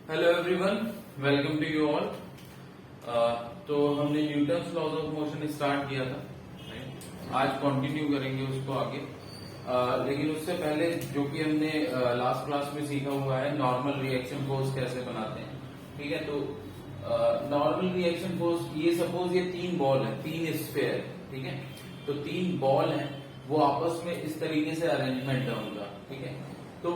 Hello everyone, welcome to you all. तो हमने Newton's laws of motion start किया था, right? आज कंटिन्यू करेंगे उसको आगे। लेकिन उससे पहले जो कि हमने लास्ट क्लास में सीखा हुआ है, नॉर्मल रिएक्शन फोर्स कैसे बनाते हैं। ठीक है, तो नॉर्मल रिएक्शन फोर्स, ये सपोज ये तीन बॉल है, तीन स्फेयर, ठीक है। तो तीन बॉल हैं, वो आपस में इस तरीके से अरेंजमेंट है उनका, ठीक है। तो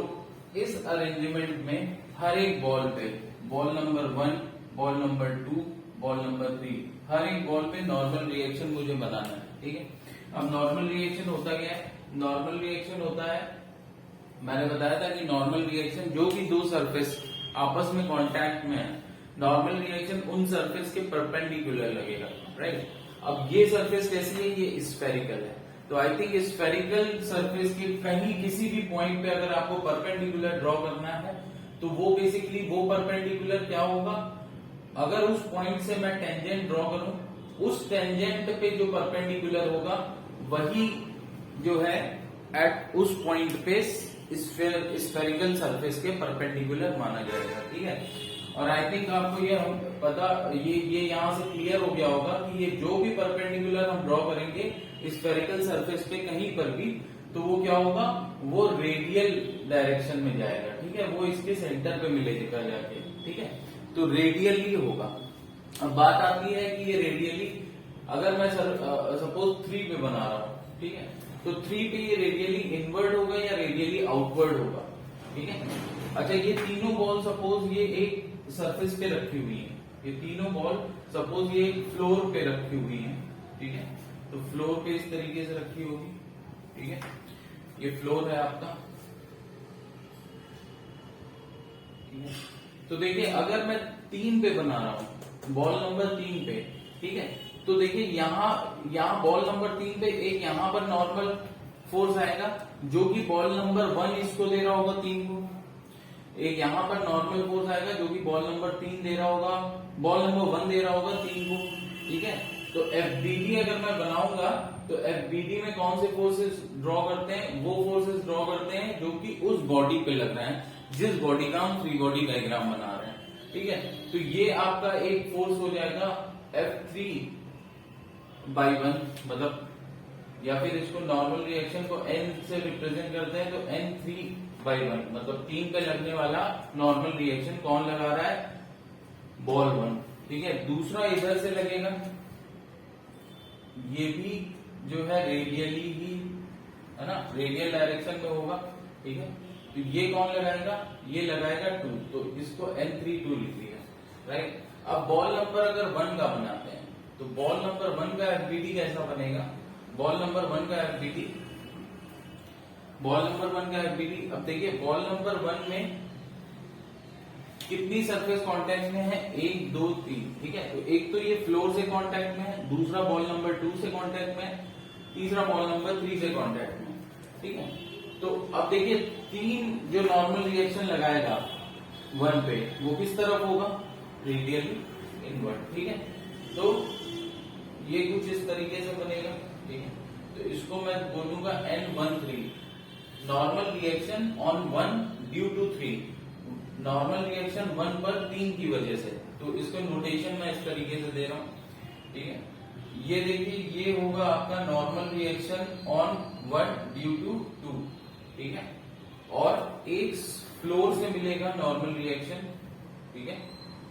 इस अरेंजमेंट में हर एक बॉल पे, ball number 1, ball number 2, ball number 3, हर एक बॉल पे नॉर्मल रिएक्शन मुझे बनाना है, ठीक है। अब नॉर्मल रिएक्शन होता क्या है? नॉर्मल रिएक्शन होता है, मैंने बताया था कि नॉर्मल रिएक्शन जो भी दो सरफेस आपस में कांटेक्ट में है, नॉर्मल रिएक्शन उन सरफेस के परपेंडिकुलर लगेगा, राइट। अब ये सरफेस कैसी है? ये स्फेरिकल है। तो आई थिंक स्फेरिकल सरफेस के कहीं किसी भी पॉइंट पे अगर आपको परपेंडिकुलर ड्रॉ करना है, तो वो बेसिकली वो परपेंडिकुलर क्या होगा? अगर उस पॉइंट से मैं टेंजेंट ड्रॉ करूं, उस टेंजेंट पे जो परपेंडिकुलर होगा वही जो है एट उस पॉइंट पे स्फेरिकल सरफेस के परपेंडिकुलर माना जाएगा, ठीक है। और आई थिंक आपको ये पता, ये यहां से क्लियर हो गया होगा कि ये जो भी परपेंडिकुलर हम ड्रॉ करेंगे स्फेरिकल सरफेस पे कहीं पर भी, तो वो क्या होगा? वो रेडियल डायरेक्शन में जाएगा, ठीक है। वो इसके सेंटर पे मिलेगा जाके, ठीक है। तो रेडियली होगा। अब बात आती है कि ये रेडियली, अगर मैं सपोज 3 पे बना रहा हूं, ठीक है, तो 3 पे ये रेडियली इनवर्ड होगा या रेडियली आउटवर्ड होगा, ठीक है। अच्छा, ये तीनों बॉल सपोज ये एक सरफेस पे रखी हुई है, ये तीनों बॉल सपोज ये फ्लोर पे रखी हुई है, ठीक है। तो फ्लोर पे इस तरीके से रखी होगी, ठीक है। ये फ्लोर है आपका, ठीक है। तो देखिए, अगर मैं 3 पे बना रहा हूं, बॉल नंबर 3 पे, ठीक है, तो देखिए यहाँ बॉल नंबर 3 पे एक यहाँ पर नॉर्मल फोर्स आएगा जो कि बॉल नंबर 1 इसको दे रहा होगा 3 को। एक यहाँ पर नॉर्मल फोर्स आएगा जो कि बॉल नंबर 3 दे रहा होगा, बॉल नंबर 1 दे रहा होगा 3 को, ठीक है। तो एफबीडी अगर मैं बनाऊंगा, तो एफबीडी में कौन से फोर्सेस ड्रॉ करते हैं? वो फोर्सेस ड्रॉ करते हैं जो कि उस बॉडी पे लग रहे हैं, जिस बॉडी का हम फ्री बॉडी डायग्राम बना रहे हैं, ठीक है। तो ये आपका एक फोर्स हो जाएगा F3/1, मतलब, या फिर इसको नॉर्मल रिएक्शन को N से रिप्रेजेंट करते हैं, तो N3/1, मतलब 3 पे लगने वाला नॉर्मल रिएक्शन कौन लगा रहा है? बॉल 1, ठीक है। दूसरा इधर से लगेगा, ये भी जो है रेडियली ही है ना, रेडियल डायरेक्शन में होगा, ठीक है। तो ये कौन लगाएगा? ये लगाएगा 2, तो इसको N32 लिख दिया, राइट। अब बॉल नंबर अगर 1 का बनाते हैं, तो बॉल नंबर 1 का एफबीडी कैसा बनेगा? बॉल नंबर 1 का एफबीडी, अब देखिए, बॉल नंबर 1 में कितनी सरफेस कांटेक्ट में है? 1 2 3, ठीक है। तो एक तो ये फ्लोर से कांटेक्ट में है, दूसरा बॉल नंबर 2 से कांटेक्ट में है, तीसरा बॉल नंबर 3 से कांटेक्ट में, ठीक है। तो अब देखिए, 3 जो नॉर्मल रिएक्शन लगाएगा 1 पे, वो किस तरफ होगा? रेडियली इनवर्ड, ठीक है। तो ये कुछ इस तरीके से बनेगा, ठीक है। तो इसको मैं बोलूंगा N13, normal reaction on 1 due to 3, normal reaction 1 पर 3 की वजह से। तो इसको नोटेशन मैं इस तरीके से दे रहा हूं, ठीक है। ये देखिए, ये होगा आपका normal reaction on 1 due to 2, ठीक है। और एक फ्लोर से मिलेगा नॉर्मल रिएक्शन, ठीक है,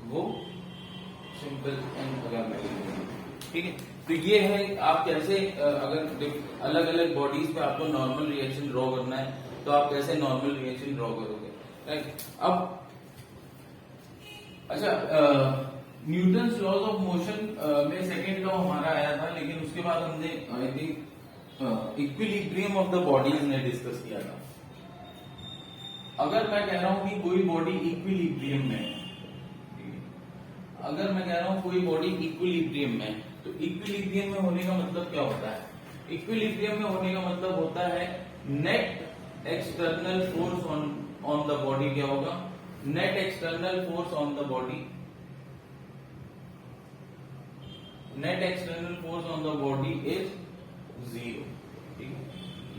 वो सिंपल N अगर मिलेगा, ठीक है। तो ये है आप कैसे, अगर अलग अलग बॉडीज पे आपको नॉर्मल रिएक्शन ड्रॉ करना है, तो आप कैसे नॉर्मल रिएक्शन ड्रॉ करोगे, राइट। अब अच्छा, न्यूटन्स लॉज ऑफ मोशन में सेकेंड लॉ हमारा आया था, लेकिन उसके बाद हमने I think equilibrium of the bodies ने डिस्कस किया था। अगर मैं कह रहा हूं कि कोई बॉडी इक्विलिब्रियम में है, अगर मैं कह रहा हूं कोई बॉडी इक्विलिब्रियम में, तो इक्विलिब्रियम में होने का मतलब क्या होता है? इक्विलिब्रियम में होने का मतलब होता है net external force on the body क्या होगा? Net external force on the body, net external force on the body is 0, ठीक है।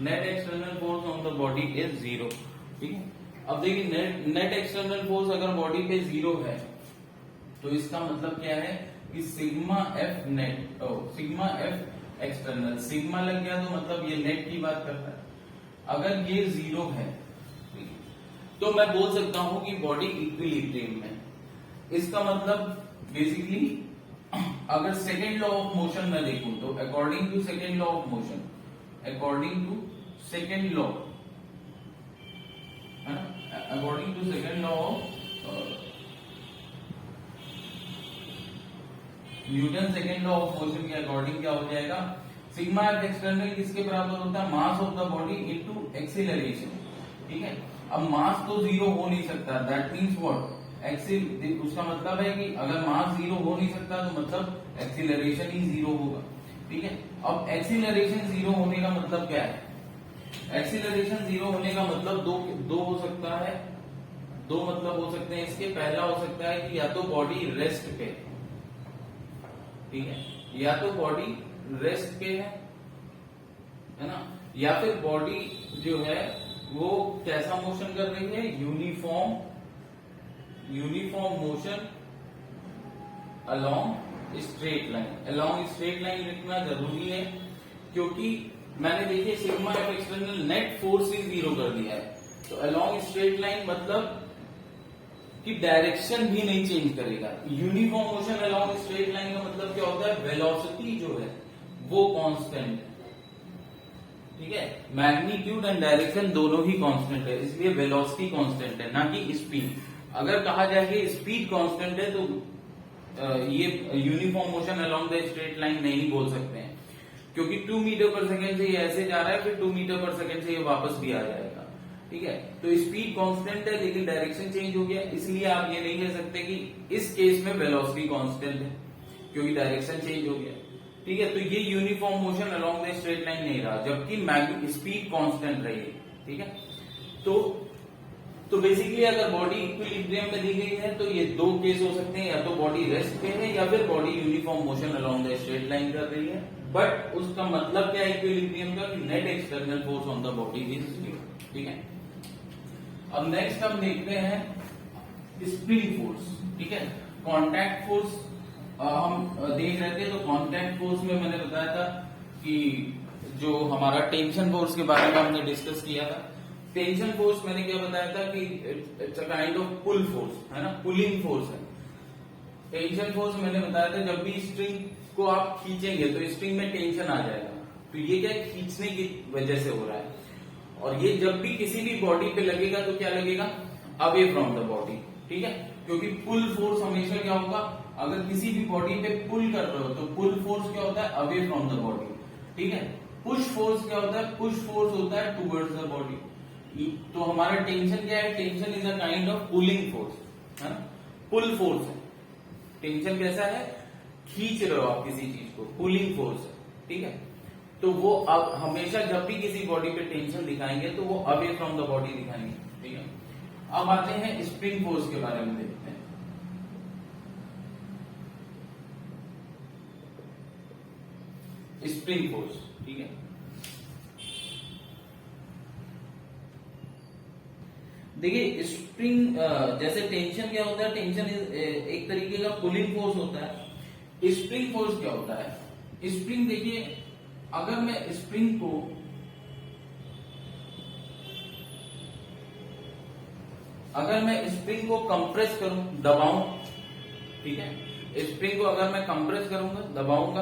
Net external force on the body is 0, ठीक है। अब देखिए नेट एक्सटर्नल फोर्स अगर बॉडी पे 0 है तो इसका मतलब क्या है कि sigma F net sigma F external, sigma लग गया तो मतलब ये नेट की बात करता है। अगर ये 0 है तो मैं बोल सकता हूं कि बॉडी इक्विलिब्रियम में। इसका मतलब बेसिकली अगर सेकेंड लॉ ऑफ मोशन में देखूं तो according to second law of motion, according to second law है ना, according to second law of Newton second law of motion के अकॉर्डिंग क्या हो जाएगा, सिग्मा एफ एक्सटर्नल किसके बराबर होता है, mass of the body into acceleration. ठीक है, अब मास तो 0 हो नहीं सकता, दैट मीन्स व्हाट, उसका मतलब है कि अगर मास 0 हो नहीं सकता तो मतलब एक्सीलरेशन ही 0 होगा। ठीक है, अब एक्सीलरेशन 0 होने का मतलब क्या है, एक्सीलरेशन 0 होने का मतलब दो हो सकता है, दो मतलब हो सकते हैं इसके। पहला हो सकता है कि या तो बॉडी रेस्ट पे, ठीक है, या तो बॉडी रेस्ट पे है ना, या फिर बॉडी जो है वो कैसा मोशन कर रही है, uniform motion along straight line. Along straight line लिखना जरूरी है क्योंकि मैंने देखिए sigma F external net force ही 0 कर दिया है, तो अलोंग स्ट्रेट लाइन मतलब कि डायरेक्शन भी नहीं चेंज करेगा। Uniform motion along straight line का मतलब क्या होता है, वेलोसिटी जो है वो कांस्टेंट है। ठीक है, मैग्नीट्यूड एंड डायरेक्शन दोनों ही कांस्टेंट है, इसलिए वेलोसिटी कांस्टेंट है, ना कि स्पीड। अगर कहा जाए कि स्पीड कांस्टेंट है तो ये uniform motion along the straight line नहीं बोल सकते हैं, क्योंकि 2 मीटर पर सेकेंड से ये ऐसे जा रहा है, फिर 2 मीटर पर सेकेंड से ये वापस भी आ जाएगा। ठीक है, तो स्पीड कांस्टेंट है लेकिन डायरेक्शन चेंज हो गया, इसलिए आप ये नहीं कह सकते कि इस केस में वेलोसिटी कांस्टेंट है क्योंकि डायरेक्शन चेंज हो गया। ठीक है, तो ये uniform motion along the straight line नहीं रहा, जबकि स्पीड कांस्टेंट रही है। ठीक है, तो बेसिकली अगर बॉडी इक्विलिब्रियम में दी गई है तो ये दो केस हो सकते हैं, या तो बॉडी रेस्ट पे है या फिर body uniform motion along the straight line कर रही है। बट उसका मतलब क्या है इक्विलिब्रियम का, कि net external force on the body is 0। ठीक है, अब नेक्स्ट हम देखते हैं स्प्रिंग फोर्स। ठीक है, कॉन्टैक्ट फोर्स हम देख रहे थे, तो कॉन्टैक्ट फोर्स में मैंने बताया था कि जो हमारा टेंशन फोर्स के बारे में हमने डिस्कस किया था। टेंशन फोर्स मैंने क्या बताया था कि it's a kind of pull force, है ना, पुलिंग फोर्स है। टेंशन फोर्स मैंने बताया था जब भी स्ट्रिंग को आप खींचेंगे तो स्ट्रिंग में टेंशन आ जाएगा, तो ये क्या खींचने की वजह से हो रहा है। और ये जब भी किसी भी बॉडी पे लगेगा तो क्या लगेगा, अवे फ्रॉम द बॉडी। ठीक है, क्योंकि पुल फोर्स हमेशा क्या होगा, अगर किसी भी बॉडी पे पुल कर रहे हो तो पुल फोर्स क्या होता है, अवे फ्रॉम द बॉडी। ठीक है, पुश फोर्स क्या होता है, पुश फोर्स होता है टुवर्ड्स द बॉडी। तो हमारा टेंशन क्या है, tension is a kind of pulling force, है ना, पुल फोर्स है। टेंशन कैसा है, खींच रहे हो आप किसी चीज को, पुलिंग फोर्स है। ठीक है, तो वो अब हमेशा जब भी किसी बॉडी पे टेंशन दिखाएंगे तो वो अवे फ्रॉम द बॉडी दिखाएंगे। ठीक है, अब आते हैं स्प्रिंग फोर्स के बारे में देखते हैं। स्प्रिंग फोर्स, ठीक है, देखिए स्प्रिंग जैसे टेंशन क्या होता है, टेंशन एक तरीके का पुलिंग फोर्स होता है। स्प्रिंग फोर्स क्या होता है, स्प्रिंग देखिए अगर मैं स्प्रिंग को कंप्रेस करूं, दबाऊं, ठीक है, स्प्रिंग को अगर मैं कंप्रेस करूंगा, दबाऊंगा,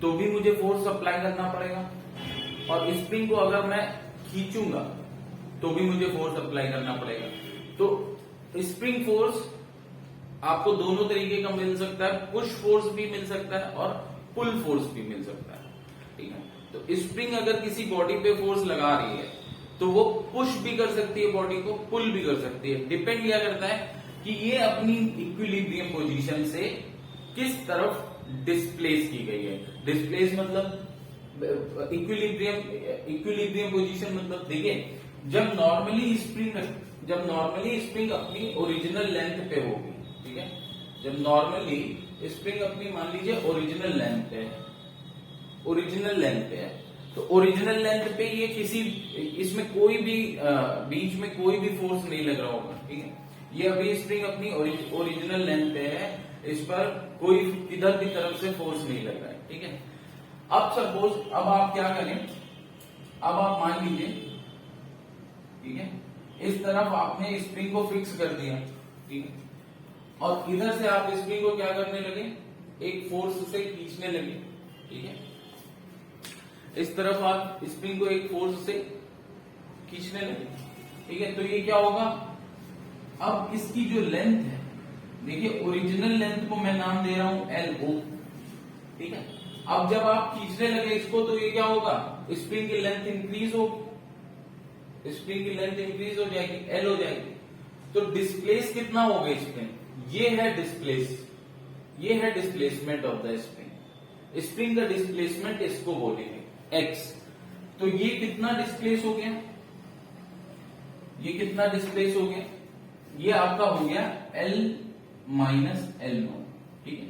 तो भी मुझे फोर्स अप्लाई करना पड़ेगा। और स्प्रिंग को अगर मैं खींचूंगा तो भी मुझे फोर्स अप्लाई करना पड़ेगा। तो स्प्रिंग फोर्स आपको दोनों तरीके का मिल सकता है, पुश फोर्स भी मिल सकता है और पुल फोर्स भी मिल सकता है। ठीक है, तो स्प्रिंग अगर किसी बॉडी पे फोर्स लगा रही है तो वो पुश भी कर सकती है बॉडी को, पुल भी कर सकती है। डिपेंड क्या करता है कि ये अपनी इक्विलिब्रियम पोजीशन से किस तरफ डिस्प्लेस की गई है। डिस्प्लेस मतलब इक्विलिब्रियम पोजीशन मतलब देखिए जब नॉर्मली स्प्रिंग अपनी ओरिजिनल लेंथ पे होगी, ठीक है, जब नॉर्मली स्प्रिंग अपनी मान लीजिए ओरिजिनल लेंथ पे है, तो ओरिजिनल लेंथ पे ये इसमें कोई भी बीच में कोई भी फोर्स नहीं लग रहा होगा, ठीक है। ये अभी स्प्रिंग अपनी ओरिजिनल लेंथ पे है, इस पर कोई किधर भी तरफ से फोर्स नहीं लग रहा है, ठीक है। अब सपोज अब आप क्या करें, अब आप मान लीजिए, ठीक है, इस तरफ आपने स्प्रिंग को फिक्स कर दिया, ठीक है, और इधर से आप स्प्रिंग को क्या करने लगे, एक फोर्स से खींचने लगे, ठीक है। इस तरफ आप स्प्रिंग को एक फोर्स से खींचने लगे, ठीक है। तो ये क्या होगा, अब इसकी जो लेंथ है, देखिए ओरिजिनल लेंथ को मैं नाम दे रहा हूं LO, ठीक है। अब जब आप खींचने लगे इसको तो ये क्या होगा, स्प्रिंग की लेंथ इंक्रीज होगी, स्प्रिंग की लेंथ इंक्रीज हो जाएगी, L हो जाएगी। तो डिस्प्लेस कितना होगा स्प्रिंग, ये है डिस्प्लेस, ये है displacement of the spring. Spring का डिस्प्लेसमेंट इसको बोलेंगे x। तो ये कितना डिस्प्लेस हो गया, ये कितना डिस्प्लेस हो गया, ये आपका हो गया L माइनस L0, ठीक है,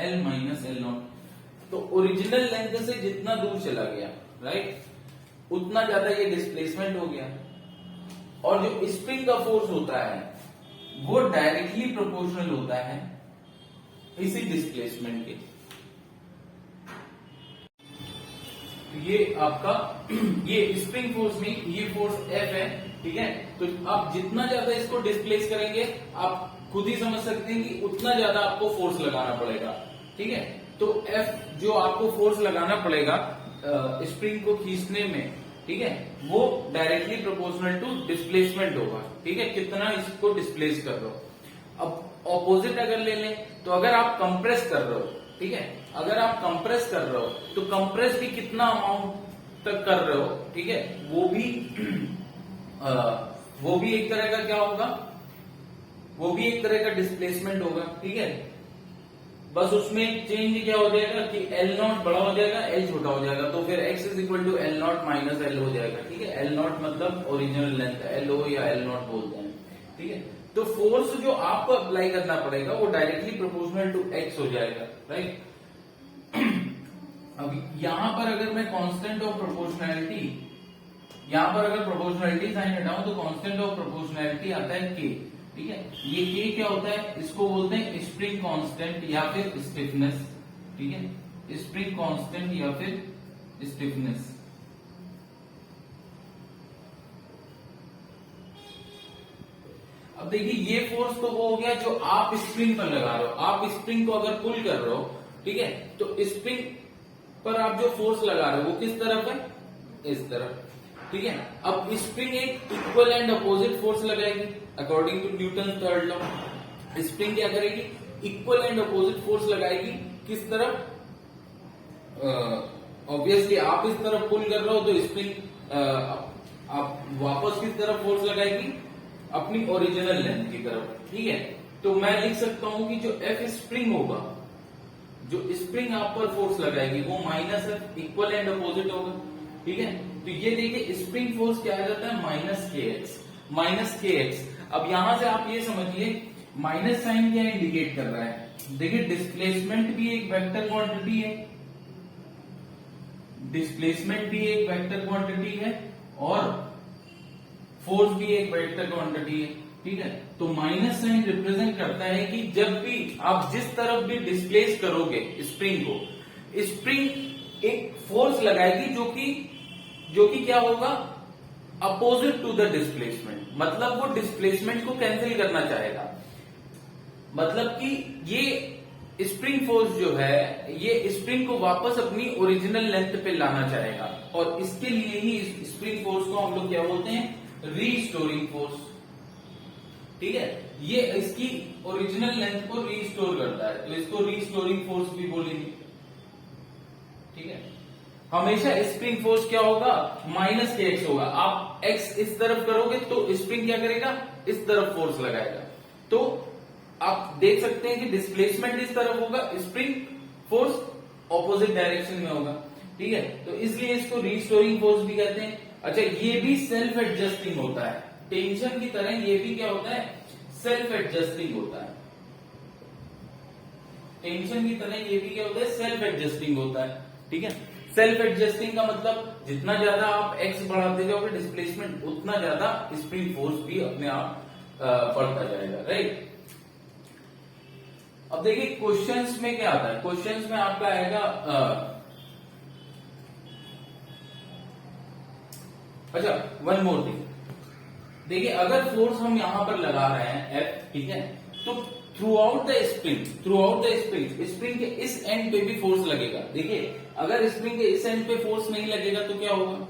L माइनस L0। तो ओरिजिनल लेंथ से जितना दूर चला गया, राइट, उतना ज्यादा ये डिस्प्लेसमेंट हो गया। और जो स्प्रिंग का फोर्स होता है वो डायरेक्टली प्रोपोर्शनल होता है इसी डिस्प्लेसमेंट के। ये आपका ये स्प्रिंग फोर्स में ये फोर्स F है, ठीक है। तो आप जितना ज्यादा इसको डिस्प्लेस करेंगे, आप खुद ही समझ सकते हैं कि उतना ज्यादा आपको फोर्स लगाना पड़ेगा, ठीक है। तो F जो आपको फोर्स लगाना पड़ेगा स्प्रिंग को खींचने में, ठीक है, वो डायरेक्टली प्रोपोर्शनल टू डिस्प्लेसमेंट होगा, ठीक है, कितना इसको डिस्प्लेस कर रहे हो। अब ऑपोजिट अगर ले लें, तो अगर आप कंप्रेस कर रहे हो, ठीक है, अगर आप कंप्रेस कर रहे हो तो कंप्रेस भी कितना अमाउंट तक कर रहे हो, ठीक है, वो भी एक तरह का क्या होगा, वो भी एक तरह का डिस्प्लेसमेंट होगा, ठीक है। बस उसमें चेंज क्या हो जाएगा कि L0 बड़ा हो जाएगा, L छोटा हो जाएगा, तो फिर x is equal to L0 minus L हो जाएगा, ठीक है। L0 मतलब ओरिजिनल लेंथ, LO या L0 बोलते हैं, ठीक है। तो फोर्स जो आपको अप्लाई करना पड़ेगा वो डायरेक्टली प्रोपोर्शनल टू x हो जाएगा, राइट। अब यहां पर अगर मैं कांस्टेंट ऑफ प्रोपोर्शनैलिटी, यहां पर अगर प्रोपोर्शनैलिटी साइन हटाऊं तो कांस्टेंट ऑफ प्रोपोर्शनैलिटी आता है k, ठीक है। ये k क्या होता है, इसको बोलते हैं स्प्रिंग कांस्टेंट या फिर स्टिफनेस, ठीक है, स्प्रिंग कांस्टेंट या फिर स्टिफनेस। अब देखिए ये फोर्स तो वो हो गया जो आप स्प्रिंग पर लगा रहे हो। आप स्प्रिंग को अगर पुल कर रहे हो, ठीक है, तो स्प्रिंग पर आप जो फोर्स लगा रहे हो वो किस तरफ है, इस तरफ, ठीक है। अब स्प्रिंग एक इक्वल एंड अपोजिट फोर्स लगाएगी according to Newton third law. Spring क्या करेगी, इक्वल एंड अपोजिट फोर्स लगाएगी, किस तरफ, ऑब्वियसली आप इस तरफ पुल कर रहे हो तो स्प्रिंग आप वापस किस तरफ फोर्स लगाएगी, अपनी ओरिजिनल लेंथ की तरफ, ठीक है। तो मैं लिख सकता हूं कि जो F स्प्रिंग होगा, जो स्प्रिंग आप पर फोर्स लगाएगी वो minus F equal and opposite होगा, ठीक है। तो ये देखिए स्प्रिंग फोर्स क्या आ जाता है, माइनस के एक्स। अब यहां से आप ये समझिए माइनस साइन क्या इंडिकेट कर रहा है, देखिए डिस्प्लेसमेंट भी एक वेक्टर क्वांटिटी है, डिस्प्लेसमेंट भी एक वेक्टर क्वांटिटी है और फोर्स भी एक वेक्टर क्वांटिटी है, ठीक है। तो माइनस साइन रिप्रेजेंट करता है कि जब भी आप जिस तरफ भी डिस्प्लेस करोगे स्प्रिंग को, स्प्रिंग एक फोर्स लगाएगी जो कि क्या होगा, अपोजिट टू द डिस्प्लेसमेंट। मतलब वो डिस्प्लेसमेंट को कैंसिल करना चाहेगा, मतलब कि ये स्प्रिंग फोर्स जो है ये स्प्रिंग को वापस अपनी ओरिजिनल लेंथ पे लाना चाहेगा, और इसके लिए ही स्प्रिंग फोर्स को हम लोग क्या बोलते हैं, रीस्टोरिंग फोर्स, ठीक है। ये इसकी ओरिजिनल लेंथ को रीस्टोर करता है, तो इसको रीस्टोरिंग फोर्स भी बोलेंगे, ठीक है। हमेशा स्प्रिंग फोर्स क्या होगा, माइनस के एक्स होगा। आप एक्स इस तरफ करोगे तो स्प्रिंग क्या करेगा, इस तरफ फोर्स लगाएगा। तो आप देख सकते हैं कि डिस्प्लेसमेंट इस तरफ होगा, स्प्रिंग फोर्स ऑपोजिट डायरेक्शन में होगा, ठीक है। तो इसलिए इसको रीस्टोरिंग फोर्स भी कहते हैं। अच्छा, ये भी सेल्फ एडजस्टिंग होता है, टेंशन की तरह ये भी क्या होता है, सेल्फ एडजस्टिंग होता है। टेंशन की तरह ये भी क्या होता है, सेल्फ एडजस्टिंग होता है, ठीक है। सेल्फ एडजस्टिंग का मतलब जितना ज्यादा आप एक्स बढ़ाते जाओगे डिस्प्लेसमेंट, उतना ज्यादा स्प्रिंग फोर्स भी अपने आप बढ़ता जाएगा, राइट। अब देखिए क्वेश्चंस में क्या आता है, क्वेश्चंस में आपका आएगा अच्छा वन मोर थिंग, देखिए अगर फोर्स हम यहां पर लगा रहे हैं एफ, ठीक है, तो through out the spring spring के इस एंड पे भी फोर्स लगेगा। देखिए अगर स्प्रिंग के इस एंड पे फोर्स नहीं लगेगा तो क्या होगा,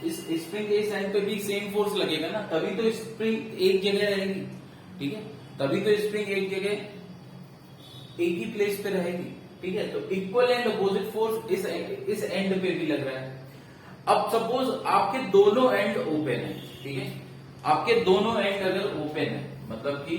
इस स्प्रिंग के इस एंड पे भी सेम फोर्स लगेगा ना, तभी तो स्प्रिंग एक जगह रहेगी, ठीक है, तभी तो स्प्रिंग एक जगह एक ही प्लेस पे रहेगी, ठीक है। तो इक्वल एंड अपोजिट फोर्स इस एंड पे भी लग रहा है। अब सपोज आपके दोनों एंड ओपन है, ठीक है, आपके दोनों एंड अगर ओपन है, मतलब कि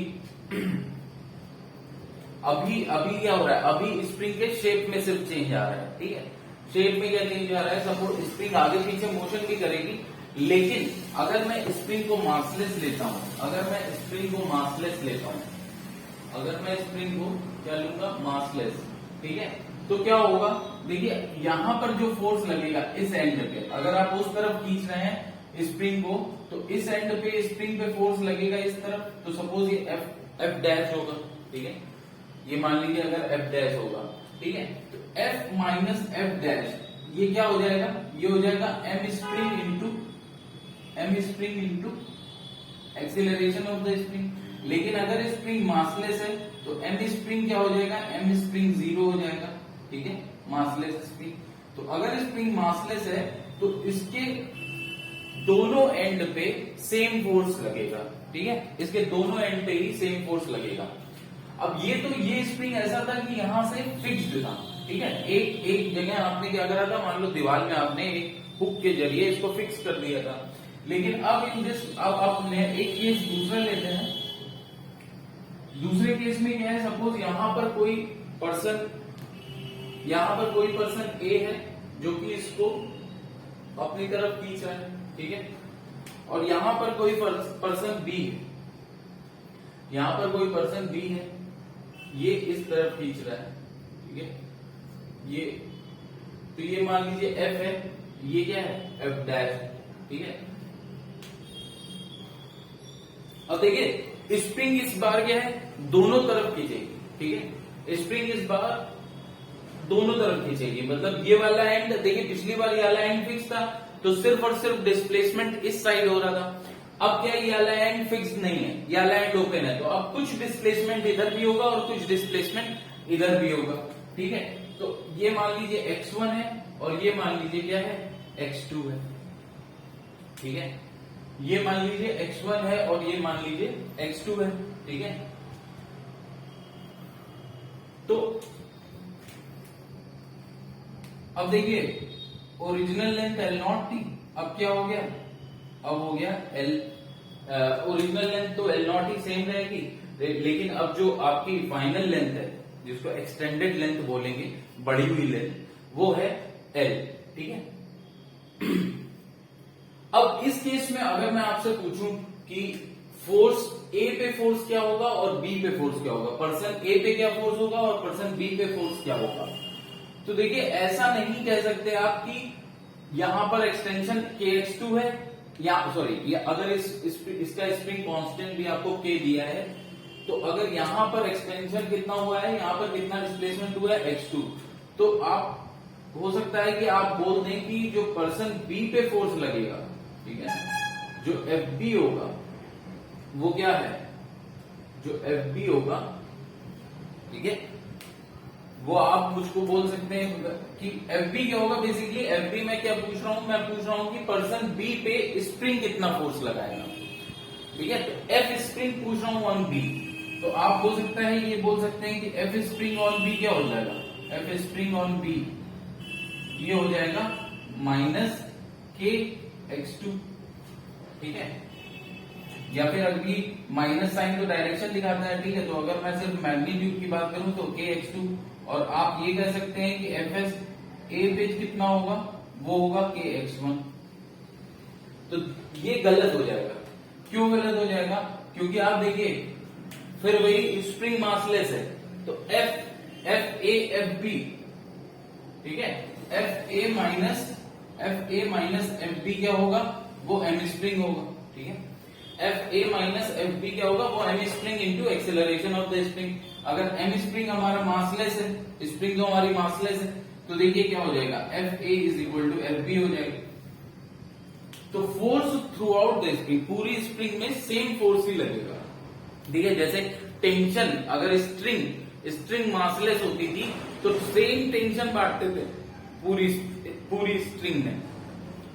अभी क्या हो रहा है, अभी स्प्रिंग के शेप में सिर्फ चेंज आ रहा है, ठीक है, शेप में क्या चेंज आ रहा है, सपोज स्प्रिंग आगे पीछे मोशन भी करेगी, लेकिन अगर मैं स्प्रिंग को मासलेस लेता हूं, अगर मैं स्प्रिंग को मासलेस लेता हूं, अगर मैं स्प्रिंग को क्या लूंगा, मासलेस, ठीक है, तो क्या होगा, देखिए यहां पर जो फोर्स लगेगा इस एंड पे, अगर आप उस तरफ खींच रहे हैं स्प्रिंग को, तो इस एंड पे स्प्रिंग पे फोर्स लगेगा इस तरफ, तो सपोज ये एफ डैश होगा, ठीक है, ये मान लीजिए अगर एफ डैश होगा, ठीक है, तो एफ माइनस एफ डैश ये क्या हो जाएगा, ये हो जाएगा M spring into acceleration of the spring. लेकिन अगर स्प्रिंग मासलेस है तो एम स्प्रिंग क्या हो जाएगा, एम स्प्रिंग जीरो हो जाएगा, ठीक है, मासलेस स्प्रिंग। तो अगर स्प्रिंग मासलेस है तो इसके दोनों एंड पे सेम फोर्स लगेगा, ठीक है, इसके दोनों एंड पे ही सेम फोर्स लगेगा। अब ये स्प्रिंग ऐसा था कि यहां से फिक्स्ड था, ठीक है, एक जगह आपने क्या करा था, मान लो दीवार में आपने एक हुक के जरिए इसको फिक्स कर दिया था। लेकिन अब आपने एक केस दूसरा लेते हैं, दूसरे केस में क्या है, सपोज यहां पर कोई पर्सन ए है जो कि इसको अपनी तरफ खींच रहा है, ठीक है, और यहां पर कोई पर्सन बी है, यहां पर कोई पर्सन बी है, ये इस तरफ खींच रहा है, ठीक है, तो ये मान लीजिए एफ है, ये क्या है, एफ डैश, ठीक है। अब देखिए स्प्रिंग इस बार क्या है, दोनों तरफ खींचेगी, ठीक है, स्प्रिंग इस बार दोनों तरफ खींचेगी, मतलब ये वाला एंड, देखिए पिछली बार ये वाला एंड फिक्स था तो सिर्फ और सिर्फ डिस्प्लेसमेंट इस साइड हो रहा था। अब क्या ये वाला एंड फिक्स नहीं है, ये वाला एंड ओपन है, तो अब कुछ डिस्प्लेसमेंट इधर भी होगा और कुछ डिस्प्लेसमेंट इधर भी होगा, ठीक है। तो ये मान लीजिए x1 है और ये मान लीजिए क्या है, x2 है, ठीक है, ये मान लीजिए x1 है और ये मान लीजिए x2 है, ठीक है। तो अब देखिए ओरिजिनल लेंथ L0 थी, अब क्या हो गया, अब हो गया ओरिजिनल लेंथ तो L0 ही सेम रहेगी, लेकिन अब जो आपकी फाइनल लेंथ है, जिसको एक्सटेंडेड लेंथ बोलेंगे, बढ़ी हुई लेंथ, वो है L, ठीक है। अब इस केस में अगर मैं आपसे पूछूं कि फोर्स ए पे फोर्स क्या होगा और बी पे फोर्स क्या होगा, पर्सन ए पे क्या फोर्स होगा और पर्सन बी पे फोर्स क्या होगा, तो देखिए ऐसा नहीं कह सकते आप कि यहां पर एक्सटेंशन kx2 है, या सॉरी अगर इसका स्प्रिंग कांस्टेंट भी आपको k दिया है, तो अगर यहां पर एक्सटेंशन कितना हुआ है, यहां पर कितना डिस्प्लेसमेंट हुआ है, x2, तो आप हो सकता है कि आप बोल दें कि जो पर्सन बी पे फोर्स लगेगा, ठीक है, जो FB होगा वो क्या है, जो FB होगा, ठीक है, वो आप मुझको बोल सकते हैं कि FB क्या होगा, बेसिकली FB में क्या पूछ रहा हूं, मैं पूछ रहा हूं कि पर्सन B पे स्प्रिंग कितना फोर्स लगाएगा, ठीक है, तो F स्प्रिंग पूछ रहा हूं ऑन B, तो आप हो सकता है ये बोल सकते हैं कि F स्प्रिंग ऑन B क्या हो जाएगा, F स्प्रिंग ऑन B ये हो जाएगा माइनस kx2, ठीक है, या फिर अभी माइनस साइन तो डायरेक्शन दिखाता है, ठीक है, तो अगर मैं सिर्फ मैग्नीट्यूड की बात करूं तो kx2, और आप ये कह सकते हैं कि fs a पे कितना होगा, वो होगा kx1, तो ये गलत हो जाएगा। क्यों गलत हो जाएगा, क्योंकि आप देखिए फिर वही स्प्रिंग मासलेस है, तो F A F B, ठीक है, F A minus F B क्या होगा, वो एम स्प्रिंग होगा, ठीक है। F A minus F B क्या होगा, वो M spring into acceleration of the spring. अगर एम स्प्रिंग हमारा मासलेस है, स्प्रिंग तो हमारी मासलेस है, तो देखिए क्या हो जाएगा, F A is equal to F B हो जाएगा। तो force throughout the spring, पूरी स्प्रिंग में सेम फोर्स ही लगेगा, ठीक है। जैसे टेंशन, अगर स्ट्रिंग मासलेस होती थी तो सेम टेंशन बांटते थे पूरी स्ट्रिंग में,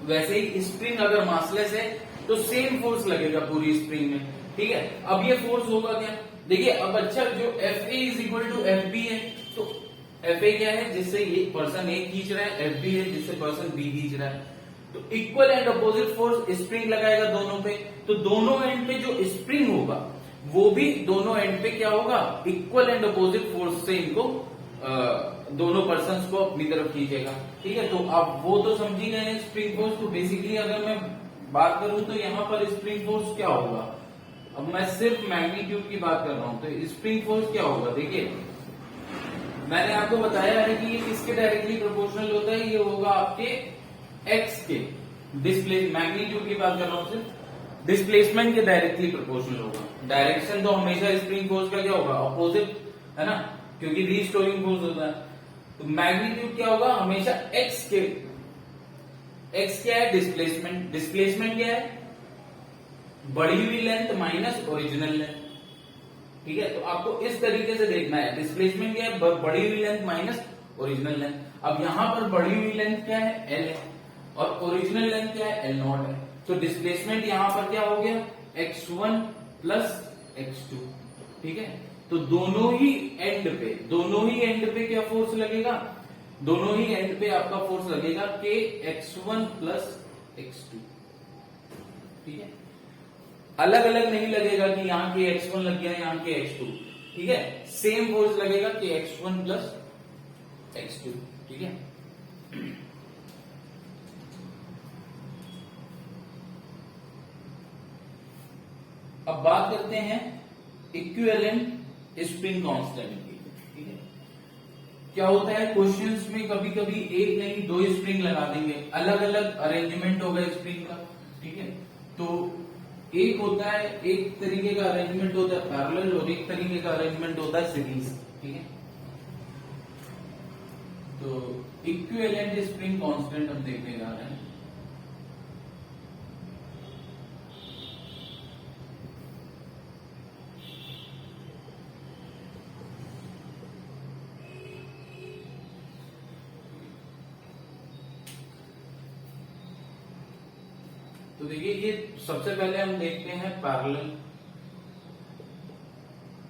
वैसे ही स्प्रिंग अगर मासलेस है तो सेम फोर्स लगेगा पूरी स्प्रिंग में, ठीक है। अब ये फोर्स होगा क्या, देखिए अब अच्छा, जो F A is equal to F B है, तो एफ ए क्या है, जिससे ये पर्सन ए खींच रहा है, एफ बी है जिससे पर्सन बी खींच रहा है, तो equal and opposite force spring लगाएगा दोनों पे, तो दोनों एंड पे जो स्प्रिंग होगा वो भी दोनों एंड पे क्या होगा, इक्वल एंड अपोजिट फोर्स से इनको दोनों पर्सन्स को अपनी तरफ खींचेगा, ठीक है। तो अब वो तो समझी गए हैं स्प्रिंग फोर्स। तो बेसिकली अगर मैं बात करूं तो यहाँ पर स्प्रिंग फोर्स क्या होगा, अब मैं सिर्फ मैग्नीट्यूड की बात कर रहा हूं, तो स्प्रिंग फोर्स क्या होगा, देखिए मैंने आपको बताया है कि ये किसके डायरेक्टली प्रोपोर्शनल होता है, ये होगा आपके एक्स के मैग्नीट्यूड की बात कर रहा हूं, सिर्फ डिस्प्लेसमेंट के डायरेक्टली प्रोपोर्शनल होगा। डायरेक्शन तो हमेशा स्प्रिंग फोर्स का क्या होगा, अपोजिट है ना, क्योंकि रीस्टोरिंग फोर्स होता है। तो मैग्नीट्यूड क्या होगा, हमेशा एक्स के, एक्स क्या है, डिस्प्लेसमेंट क्या है, बढ़ी हुई लेंथ माइनस ओरिजिनल लेंथ, ठीक है। तो आपको इस तरीके से देखना है, डिस्प्लेसमेंट क्या है, बढ़ी हुई लेंथ माइनस ओरिजिनल लेंथ। अब यहां पर बढ़ी हुई लेंथ क्या है, एल है, और ओरिजिनल लेंथ क्या है, एल नॉट है। तो डिस्प्लेसमेंट यहां पर क्या हो गया, x1 प्लस x2, ठीक है। तो दोनों ही एंड पे क्या फोर्स लगेगा, दोनों ही एंड पे आपका फोर्स लगेगा के x1 प्लस x2, ठीक है। अलग अलग नहीं लगेगा कि यहाँ के x1 लग गया, यहाँ के x2, ठीक है। सेम फोर्स लगेगा कि x1 प्लस x2, ठीक है। अब बात करते हैं इक्विवेलेंट स्प्रिंग कांस्टेंट की, ठीक है। क्या होता है, क्वेश्चंस में कभी कभी एक नहीं दो स्प्रिंग लगा देंगे, अलग अलग अरेंजमेंट होगा स्प्रिंग का, ठीक है। तो एक होता है, एक तरीके का अरेंजमेंट होता है पैरेलल, और एक तरीके का अरेंजमेंट होता है सीरीज, ठीक है। तो इक्विवेलेंट स्प्रिंग कांस्टेंट हम देखने जा रहे हैं। तो देखिए, ये सबसे पहले हम देखते हैं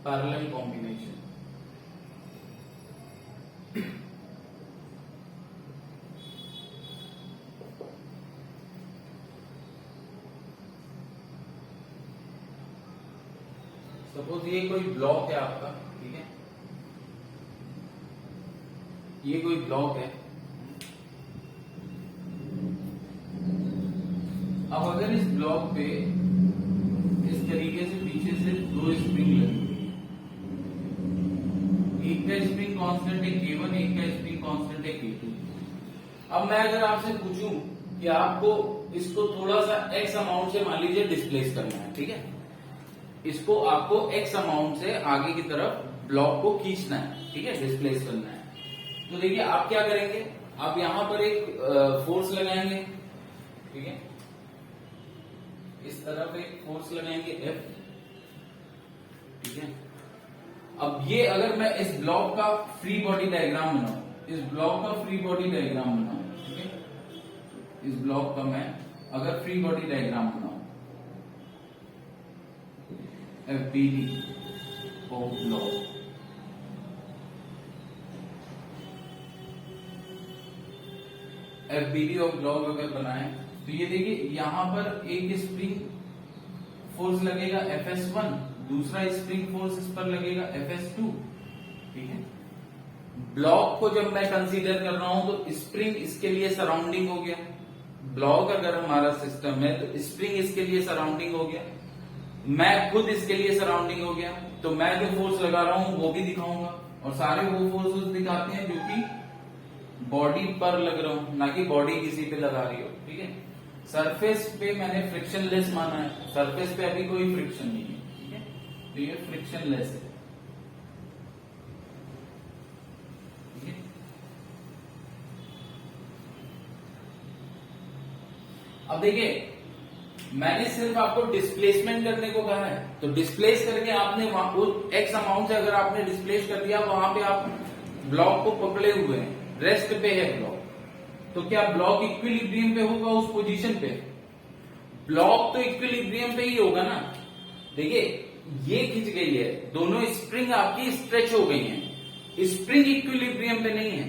पैरेलल कॉम्बिनेशन। सपोज ये कोई ब्लॉक है आपका, ठीक है, ये कोई ब्लॉक है। अब अगर इस ब्लॉक पे इस तरीके से पीछे से दो स्प्रिंग लगी, एक का स्प्रिंग कांस्टेंट है K1, एक का स्प्रिंग कांस्टेंट है K2। अब मैं अगर आपसे पूछूं कि आपको इसको थोड़ा सा x अमाउंट से मान लीजिए डिस्प्लेस करना है, ठीक है, इसको आपको x अमाउंट से आगे की तरफ ब्लॉक को खींचना है, ठीक है, डिस्प्लेस करना है। तो देखिए आप क्या करेंगे, आप यहां पर एक फोर्स लगाएंगे, ठीक है, इस तरफ एक फोर्स लगाएंगे F, ठीक है। अब ये अगर मैं इस ब्लॉक का फ्री बॉडी डायग्राम बनाऊं, इस ब्लॉक का फ्री बॉडी डायग्राम बनाऊं, ठीक है, इस ब्लॉक का मैं अगर फ्री बॉडी डायग्राम बनाऊं, FBD of block, FBD of block अगर बनाए, तो ये देखिए यहां पर एक स्प्रिंग फोर्स लगेगा Fs1, दूसरा स्प्रिंग फोर्स इस पर लगेगा Fs2, ठीक है। ब्लॉक को जब मैं कंसीडर कर रहा हूं तो स्प्रिंग इसके लिए सराउंडिंग हो गया, ब्लॉक अगर हमारा सिस्टम है तो स्प्रिंग इसके लिए सराउंडिंग हो गया, मैं खुद इसके लिए सराउंडिंग हो गया। तो मैं जो फोर्स लगा रहा हूं वो भी दिखाऊंगा, और सारे वो फोर्सेस दिखाते हैं जो कि बॉडी पर लग रहा हूं, ना कि बॉडी किसी पे लगा रही हो, ठीक है। सरफेस पे मैंने फ्रिक्शनलेस माना है, सरफेस पे अभी कोई फ्रिक्शन नहीं है, ठीक है, तो ये फ्रिक्शनलेस है, ठीक है। अब देखिए, मैंने सिर्फ आपको डिस्प्लेसमेंट करने को कहा है, तो डिस्प्लेस करके आपने एक्स अमाउंट से अगर आपने डिस्प्लेस कर दिया, वहां पे आप ब्लॉक को पकड़े हुए हैं, रेस्ट पे है ब्लॉक, तो क्या ब्लॉक इक्विलिब्रियम पे होगा उस पोजीशन पे? ब्लॉक तो इक्विलिब्रियम पे ही होगा ना। देखिए, ये खिंच गई है, दोनों स्प्रिंग आपकी स्ट्रेच हो गई हैं, स्प्रिंग इक्विलिब्रियम पे नहीं है,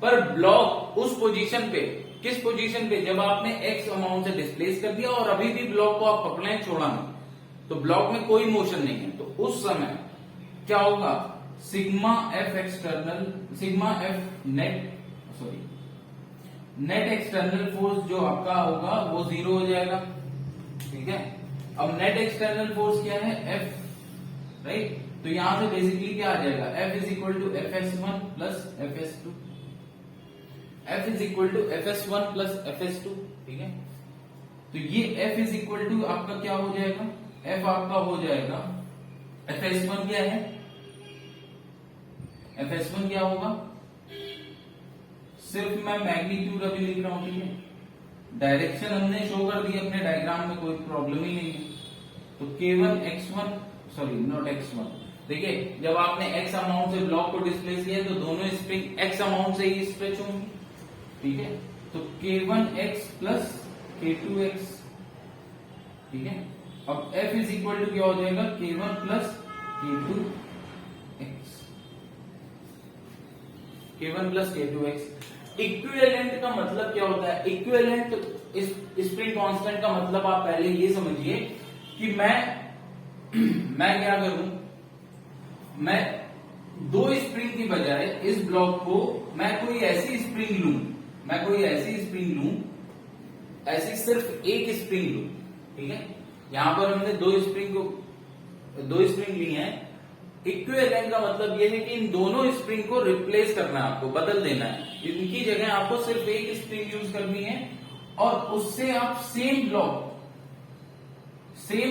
पर ब्लॉक उस पोजीशन पे, किस पोजीशन पे? जब आपने एक्स अमाउंट से डिस्प्लेस कर दिया और अभी भी ब्लॉक को आप पकड़े छोड़ा नहीं, तो ब्लॉक में कोई मोशन नहीं है, तो उस समय क्या होगा? Sigma F external, sigma F net, sorry net external force जो आपका होगा वो 0 हो जाएगा, ठीक है। अब नेट एक्सटर्नल फोर्स क्या है? F, right. तो यहां से बेसिकली क्या आ जाएगा? F is equal to F S one plus F S two, F is equal to F S one plus F S two, ठीक है। तो ये एफ इज इक्वल टू आपका क्या हो जाएगा? एफ आपका हो जाएगा, एफ एस वन क्या है? एफ एस वन क्या होगा? सिर्फ मैं मैग्नीट्यूड अभी लिख रहा हूं, ठीक है। डायरेक्शन हमने शो कर दी अपने डायग्राम में, कोई प्रॉब्लम ही नहीं है। तो K1 X1, sorry not X1, देखिए जब आपने X अमाउंट से ब्लॉक को डिस्प्लेस किया तो दोनों स्प्रिंग X अमाउंट से ही स्ट्रेच होंगी, ठीक है। तो K1X प्लस K2X, ठीक है। अब F इज इक्वल टू क्या हो जाएगा? K1 plus K2X, K1 plus K2X। Equivalent का मतलब क्या होता है? इक्विवेलेंट स्प्रिंग कांस्टेंट का मतलब आप पहले ये समझिए कि मैं क्या करूं, मैं दो स्प्रिंग की बजाय इस ब्लॉक को मैं कोई ऐसी स्प्रिंग लूं, मैं कोई ऐसी स्प्रिंग लूं, ऐसी सिर्फ एक स्प्रिंग लूं, ठीक है। यहां पर हमने दो स्प्रिंग ली हैं। इक्विवेलेंट का मतलब यह है कि इन दोनों स्प्रिंग को रिप्लेस करना है, आपको बदल देना है, इनकी जगह आपको सिर्फ एक स्प्रिंग यूज करनी है और उससे आप सेम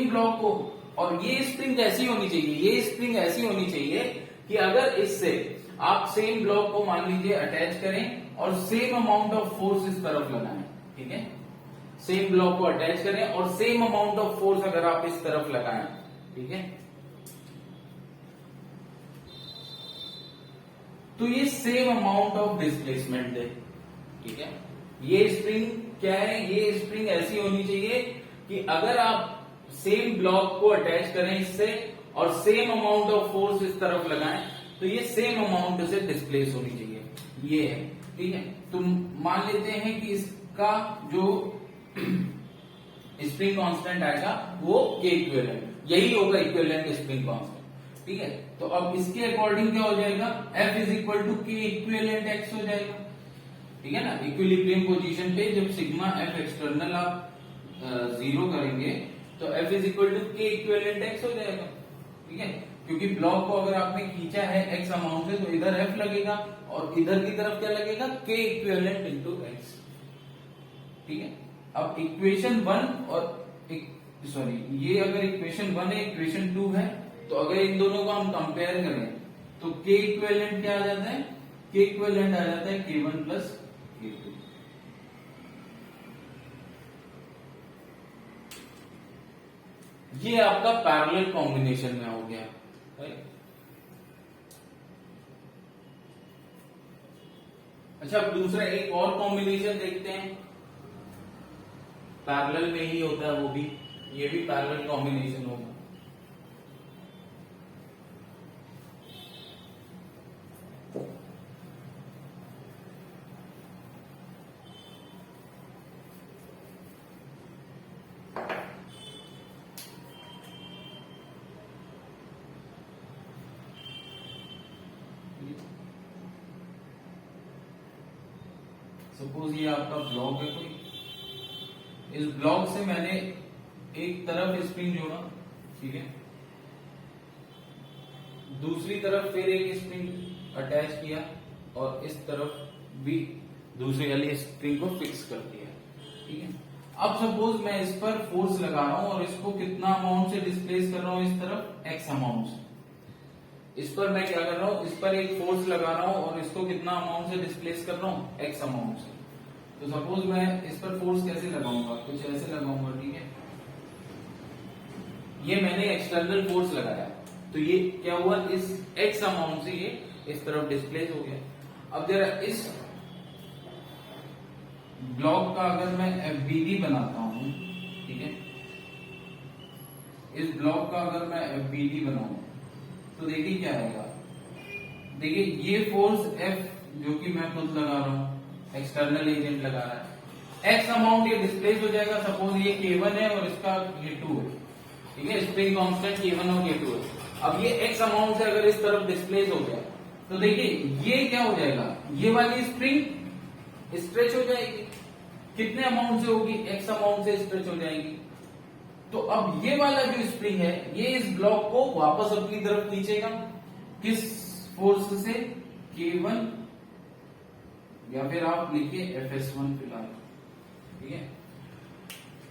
ब्लॉक को, और ये स्प्रिंग ऐसी होनी चाहिए, ये स्प्रिंग ऐसी होनी चाहिए कि अगर इससे आप सेम ब्लॉक को मान लीजिए अटैच करें और सेम अमाउंट ऑफ फोर्स इस तरफ लगाएं, ठीक है। सेम ब्लॉक को अटैच करें और सेम अमाउंट ऑफ फोर्स अगर आप इस तरफ लगाएं, ठीक है, तो ये सेम अमाउंट ऑफ डिस्प्लेसमेंट दे, ठीक है। ये स्प्रिंग क्या है? ये स्प्रिंग ऐसी होनी चाहिए कि अगर आप सेम ब्लॉक को अटैच करें इससे और सेम अमाउंट ऑफ फोर्स इस तरफ लगाएं, तो ये सेम अमाउंट से डिस्प्लेस होनी चाहिए, ये है, ठीक है। तो मान लेते हैं कि इसका जो स्प्रिंग कांस्टेंट आएगा वो K इक्विवेलेंट, यही होगा इक्विवेलेंट स्प्रिंग कांस्टेंट, ठीक है। तो अब इसके अकॉर्डिंग क्या हो जाएगा? F is equal to K equivalent X हो जाएगा, ठीक है ना। इक्विलिब्रियम पोजीशन पे जब सिग्मा F एक्सटर्नल आप 0 करेंगे तो F is equal to K equivalent X हो जाएगा, ठीक है। क्योंकि ब्लॉक को अगर आपने खींचा है X अमाउंट से तो इधर F लगेगा और इधर की तरफ क्या लगेगा? K इक्विवेलेंट इंटू X, ठीक है। अब इक्वेशन 1 और सॉरी ये अगर इक्वेशन 1 है, इक्वेशन 2 है, तो अगर इन दोनों को हम कंपेयर करें तो K इक्विवेलेंट क्या आ जाता है? K इक्विवेलेंट आ जाता है K1 प्लस K2, ये आपका पैरेलल कॉम्बिनेशन में हो गया, राइट। अच्छा, अब दूसरा एक और कॉम्बिनेशन देखते हैं, पैरेलल में ही होता है वो भी, ये भी पैरेलल कॉम्बिनेशन होगा। सपोज ये आपका ब्लॉक है कोई, इस ब्लॉक से मैंने एक तरफ स्प्रिंग जोड़ा, ठीक है, दूसरी तरफ फिर एक स्प्रिंग अटैच किया और इस तरफ भी दूसरी वाली स्प्रिंग को फिक्स करती है। ठीक है, अब सपोज मैं इस पर फोर्स लगा रहा हूं और इसको कितना अमाउंट से डिस्प्लेस कर रहा हूं, इस तरफ एक्स अमाउंट से। इस पर मैं क्या कर रहा हूं, इस पर एक फोर्स लगा रहा हूं और इसको कितना अमाउंट से डिस्प्लेस कर रहा हूं, एक्स अमाउंट से। तो सपोज मैं इस पर फोर्स कैसे लगाऊंगा, कुछ ऐसे लगाऊंगा। ठीक है, ये मैंने एक्सटर्नल फोर्स लगाया, तो ये क्या हुआ, इस एक्स अमाउंट से ये इस तरफ डिस्प्लेस हो गया। अब जरा इस ब्लॉक का अगर मैं एफबीडी बनाता हूं, ठीक है, इस ब्लॉक का अगर मैं एफबीडी बनाऊं तो देखिए क्या आएगा। देखिए ये फोर्स एफ जो कि मैं खुद लगा रहा हूं, एक्सटर्नल एजेंट लगा रहा है, एक्स अमाउंट ये डिस्प्लेस हो जाएगा। सपोज ये K1 है और इसका K2 है। ठीक है, स्प्रिंग कांस्टेंट K1 और K2 है। अब ये एक्स अमाउंट से अगर इस तरफ डिस्प्लेस हो गया तो देखिए ये क्या हो जाएगा, ये वाली स्प्रिंग स्ट्रेच हो जाएगी। कितने अमाउंट से होगी, एक्स अमाउंट से स्ट्रेच हो जाएगी। तो अब ये वाला जो स्प्रिंग है ये इस ब्लॉक को वापस अपनी तरफ खींचेगा, किस फोर्स से, K1 या फिर आप लिखिए Fs1 फिलहाल। ठीक है,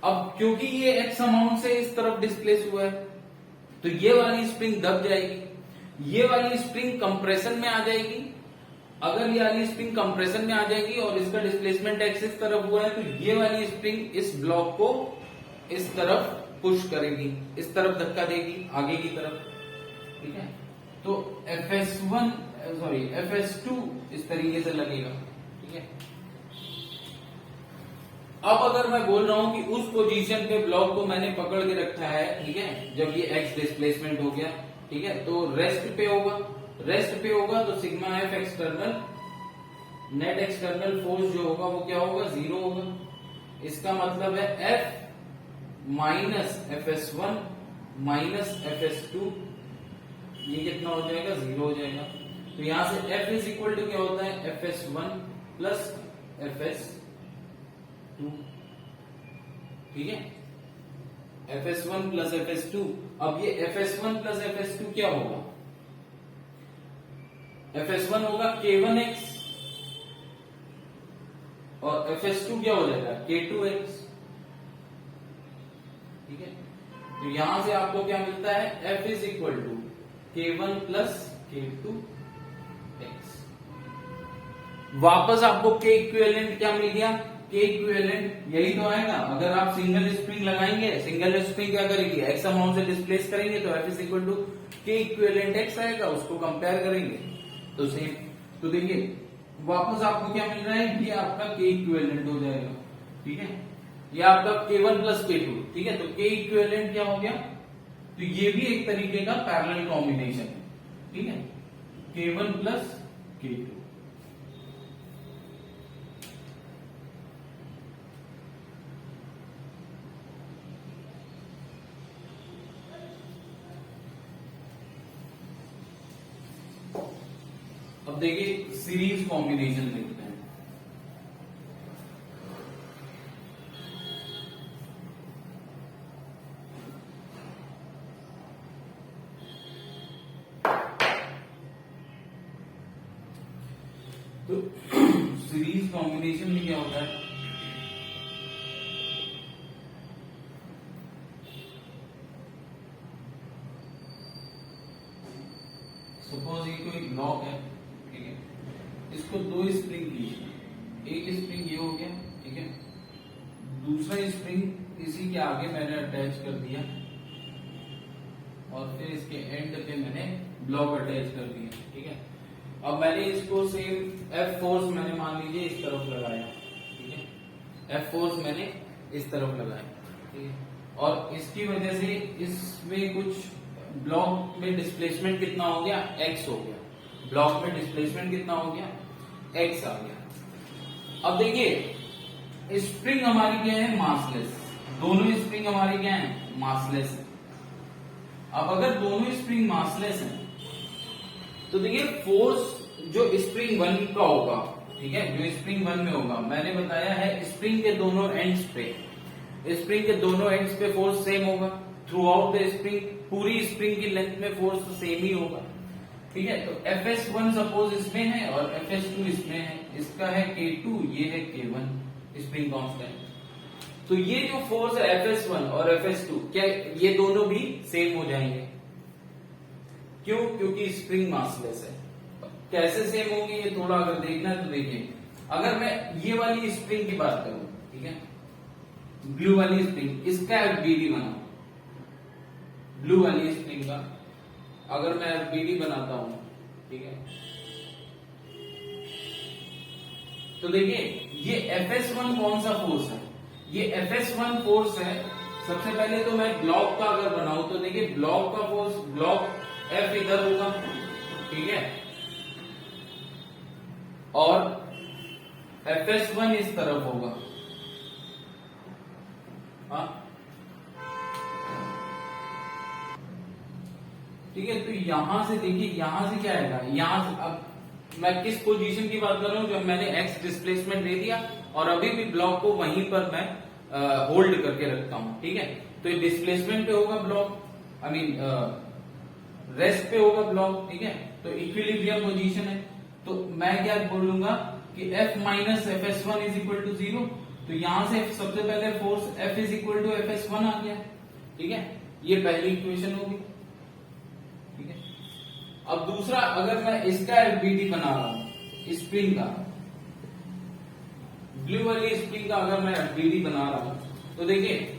अब क्योंकि ये एक्स अमाउंट से इस तरफ डिस्प्लेस हुआ है तो ये वाली स्प्रिंग दब जाएगी, ये वाली स्प्रिंग कंप्रेशन में आ जाएगी। अगर ये वाली स्प्रिंग कंप्रेशन में आ जाएगी और इसका डिस्प्लेसमेंट एक्स इस तरफ हुआ है तो ये वाली स्प्रिंग इस ब्लॉक को इस तरफ पुश करेगी, इस तरफ धक्का देगी आगे की तरफ। ठीक है, तो Fs2 इस तरीके से लगेगा। ठीक है, अब अगर मैं बोल रहा हूं कि उस पोजीशन पे ब्लॉक को मैंने पकड़ के रखा है, ठीक है, जब ये एक्स डिस्प्लेसमेंट हो गया, ठीक है, तो रेस्ट पे होगा तो sigma F external, net external force जो होगा वो क्या होगा, 0 होगा। इसका मतलब है F minus Fs1 minus Fs2, ये कितना हो जाएगा, 0 हो जाएगा। तो यहां से F इज इक्वल टू क्या होता है, Fs1 प्लस Fs2। ठीक है, Fs1 प्लस Fs2। अब ये Fs1 प्लस Fs2 क्या होगा, Fs1 होगा K1x और Fs2 क्या हो जाएगा, K2x। ठीक है, तो यहां से आपको क्या मिलता है, F is equal to K1 plus K2x। वापस आपको K इक्विवेलेंट क्या मिल गया, K इक्विवेलेंट यही तो आएगा। अगर आप सिंगल स्प्रिंग लगाएंगे, सिंगल स्प्रिंग क्या करेगी, एक्स अमाउंट से डिस्प्लेस करेंगे तो F is equal to K equivalent x आएगा, उसको कंपेयर करेंगे तो सेम। तो देखिए वापस आपको क्या मिल रहा है, ये आपका K इक्विवेलेंट हो जाएगा। ठीक है, ये आपका K1 प्लस K2। ठीक है, तो K इक्विवेलेंट क्या हो गया, तो ये भी एक तरीके का पैरेलल कॉम्बिनेशन है। ठीक है, K1 प्लस K2। अब देखिए सीरीज कॉम्बिनेशन देखते हैं। तो सीरीज कॉम्बिनेशन में क्या होता है, सपोज ये कोई ब्लॉक है, ठीक है, इसको दो स्प्रिंग लीजिए, एक स्प्रिंग ये हो गया, ठीक है, दूसरा स्प्रिंग इसी के आगे मैंने अटैच कर दिया और फिर इसके एंड पे मैंने ब्लॉक अटैच कर दिया। ठीक है, अब मैंने इसको सेम एफ फोर्स मैंने मान लीजिए इस तरफ लगाया। ठीक है, एफ फोर्स मैंने इस तरफ लगाया। ठीक है, और इसकी वजह से इसमें कुछ ब्लॉक में डिस्प्लेसमेंट कितना हो गया, एक्स हो गया। ब्लॉक में डिस्प्लेसमेंट कितना हो गया, एक्स आ गया। अब देखिए स्प्रिंग हमारी क्या है, मासलेस। दोनों स्प्रिंग हमारी क्या है, मासलेस है। अब अगर दोनों स्प्रिंग मासलेस हैं तो देखिए फोर्स जो स्प्रिंग 1 का होगा, ठीक है, जो स्प्रिंग 1 में होगा, मैंने बताया है स्प्रिंग के दोनों एंड्स पे, स्प्रिंग के दोनों एंड्स पे फोर्स सेम होगा। थ्रू आउट द स्प्रिंग, पूरी स्प्रिंग की लेंथ में फोर्स तो सेम ही होगा। ठीक है, तो Fs1 सपोज इसमें है और Fs2 इसमें है, इसका है K2, ये है K1 स्प्रिंग कांस्टेंट। तो ये जो फोर्स है Fs1 और Fs2 क्या ये दोनों भी सेम हो जाएंगे? क्यों? क्योंकि स्प्रिंग मासलेस है। कैसे सेम होंगे ये थोड़ा अगर देखना है तो देखिए, अगर मैं ये वाली स्प्रिंग की बात करूं, ठीक है, ब्लू वाली स्प्रिंग, इसका FBD बनाऊं, ब्लू वाली स्प्रिंग का अगर मैं FBD बनाता हूं, ठीक है, तो देखिए ये Fs1 कौन सा फोर्स है? ये Fs1 फोर्स है। सबसे पहले तो मैं ब्लॉक का अगर बनाऊं तो देखिए ब्लॉक का फोर्स, ब्लॉक F इधर होगा, ठीक है, और Fs1 इस तरफ होगा। हाँ, ठीक है, तो यहां से देखिए, यहां से क्या आएगा, यहां से अब मैं किस पोजीशन की बात कर रहा हूं, जब मैंने x डिस्प्लेसमेंट दे दिया और अभी भी ब्लॉक को वहीं पर मैं होल्ड करके रखता हूं, ठीक है, तो ये डिस्प्लेसमेंट पे होगा ब्लॉक, आई मीन रेस्ट पे होगा ब्लॉक, ठीक है, तो इक्विलिब्रियम पोजीशन है। तो मैं क्या बोलूंगा कि F minus Fs1 is equal to 0, तो यहां से सबसे पहले force F is equal to Fs1 आ गया, ठीक है, ये पहली इक्वेशन होगी, ठीक है। अब दूसरा, अगर मैं इसका FBD बना रहा हूं, स्प्रिंग का, ब्लू वाली स्प्रिंग का अगर मैं FBD बना रहा हूं, तो देखिए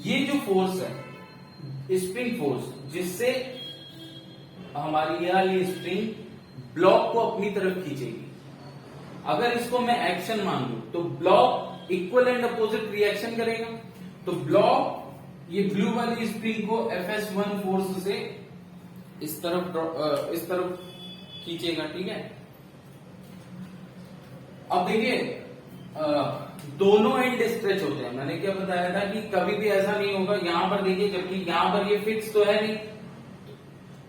ये जो फोर्स है स्प्रिंग फोर्स, जिससे हमारी ये वाली स्प्रिंग ब्लॉक को अपनी तरफ खींचेगी, अगर इसको मैं एक्शन मान लूं तो block equal and opposite reaction करेगा। तो ब्लॉक ये ब्लू वाली स्प्रिंग को Fs1 फोर्स से इस तरफ खींचेगा, ठीक है। अब देखिए दोनों एंड स्ट्रेच होते हैं, मैंने क्या बताया था कि कभी भी ऐसा नहीं होगा, यहां पर देखिए, जबकि यहां पर ये फिक्स तो है नहीं,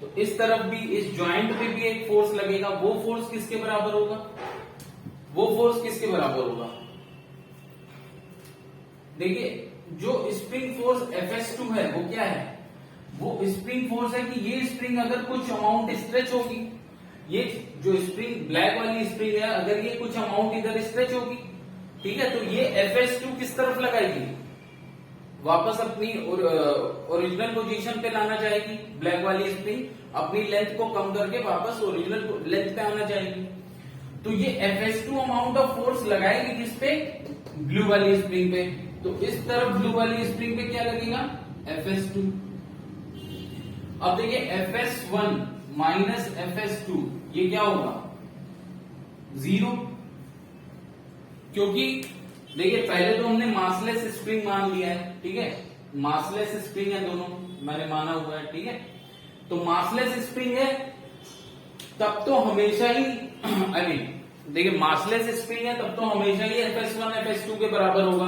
तो इस तरफ भी, इस जॉइंट पे भी एक फोर्स लगेगा, वो फोर्स किसके बराबर होगा? वो फोर्स किसके बराबर होगा? देखिए जो स्प्रिंग फोर्स Fs2 है वो क्या है? वो स्प्रिंग फोर्स है कि ये स्प्रिंग अगर कुछ अमाउंट स्ट्रेच होगी, ये जो स्प्रिंग ब्लैक वाली स्प्रिंग है, अगर ये कुछ अमाउंट इधर स्ट्रेच होगी, ठीक है, तो ये Fs2 किस तरफ लगाएगी? वापस अपनी ओरिजिनल पोजीशन पे लाना चाहेगी। ब्लैक वाली स्प्रिंग अपनी लेंथ को कम करके वापस ओरिजिनल लेंथ पे आना चाहेगी। तो ये Fs2 अमाउंट ऑफ फोर्स लगाएगी किस पे? ब्लू वाली स्प्रिंग पे। तो इस तरफ ब्लू वाली स्प्रिंग पे क्या लगेगा? Fs2। अब देखिए Fs1 माइनस Fs2 ये क्या होगा? 0। क्योंकि देखिए पहले तो हमने मासलेस स्प्रिंग मान लिया है, ठीक है, मासलेस स्प्रिंग है, दोनों मैंने माना हुआ है, ठीक है। तो मासलेस स्प्रिंग है तब तो हमेशा ही आई मीन देखिए मासलेस स्प्रिंग है तब तो हमेशा ही Fs1 Fs2 के बराबर होगा।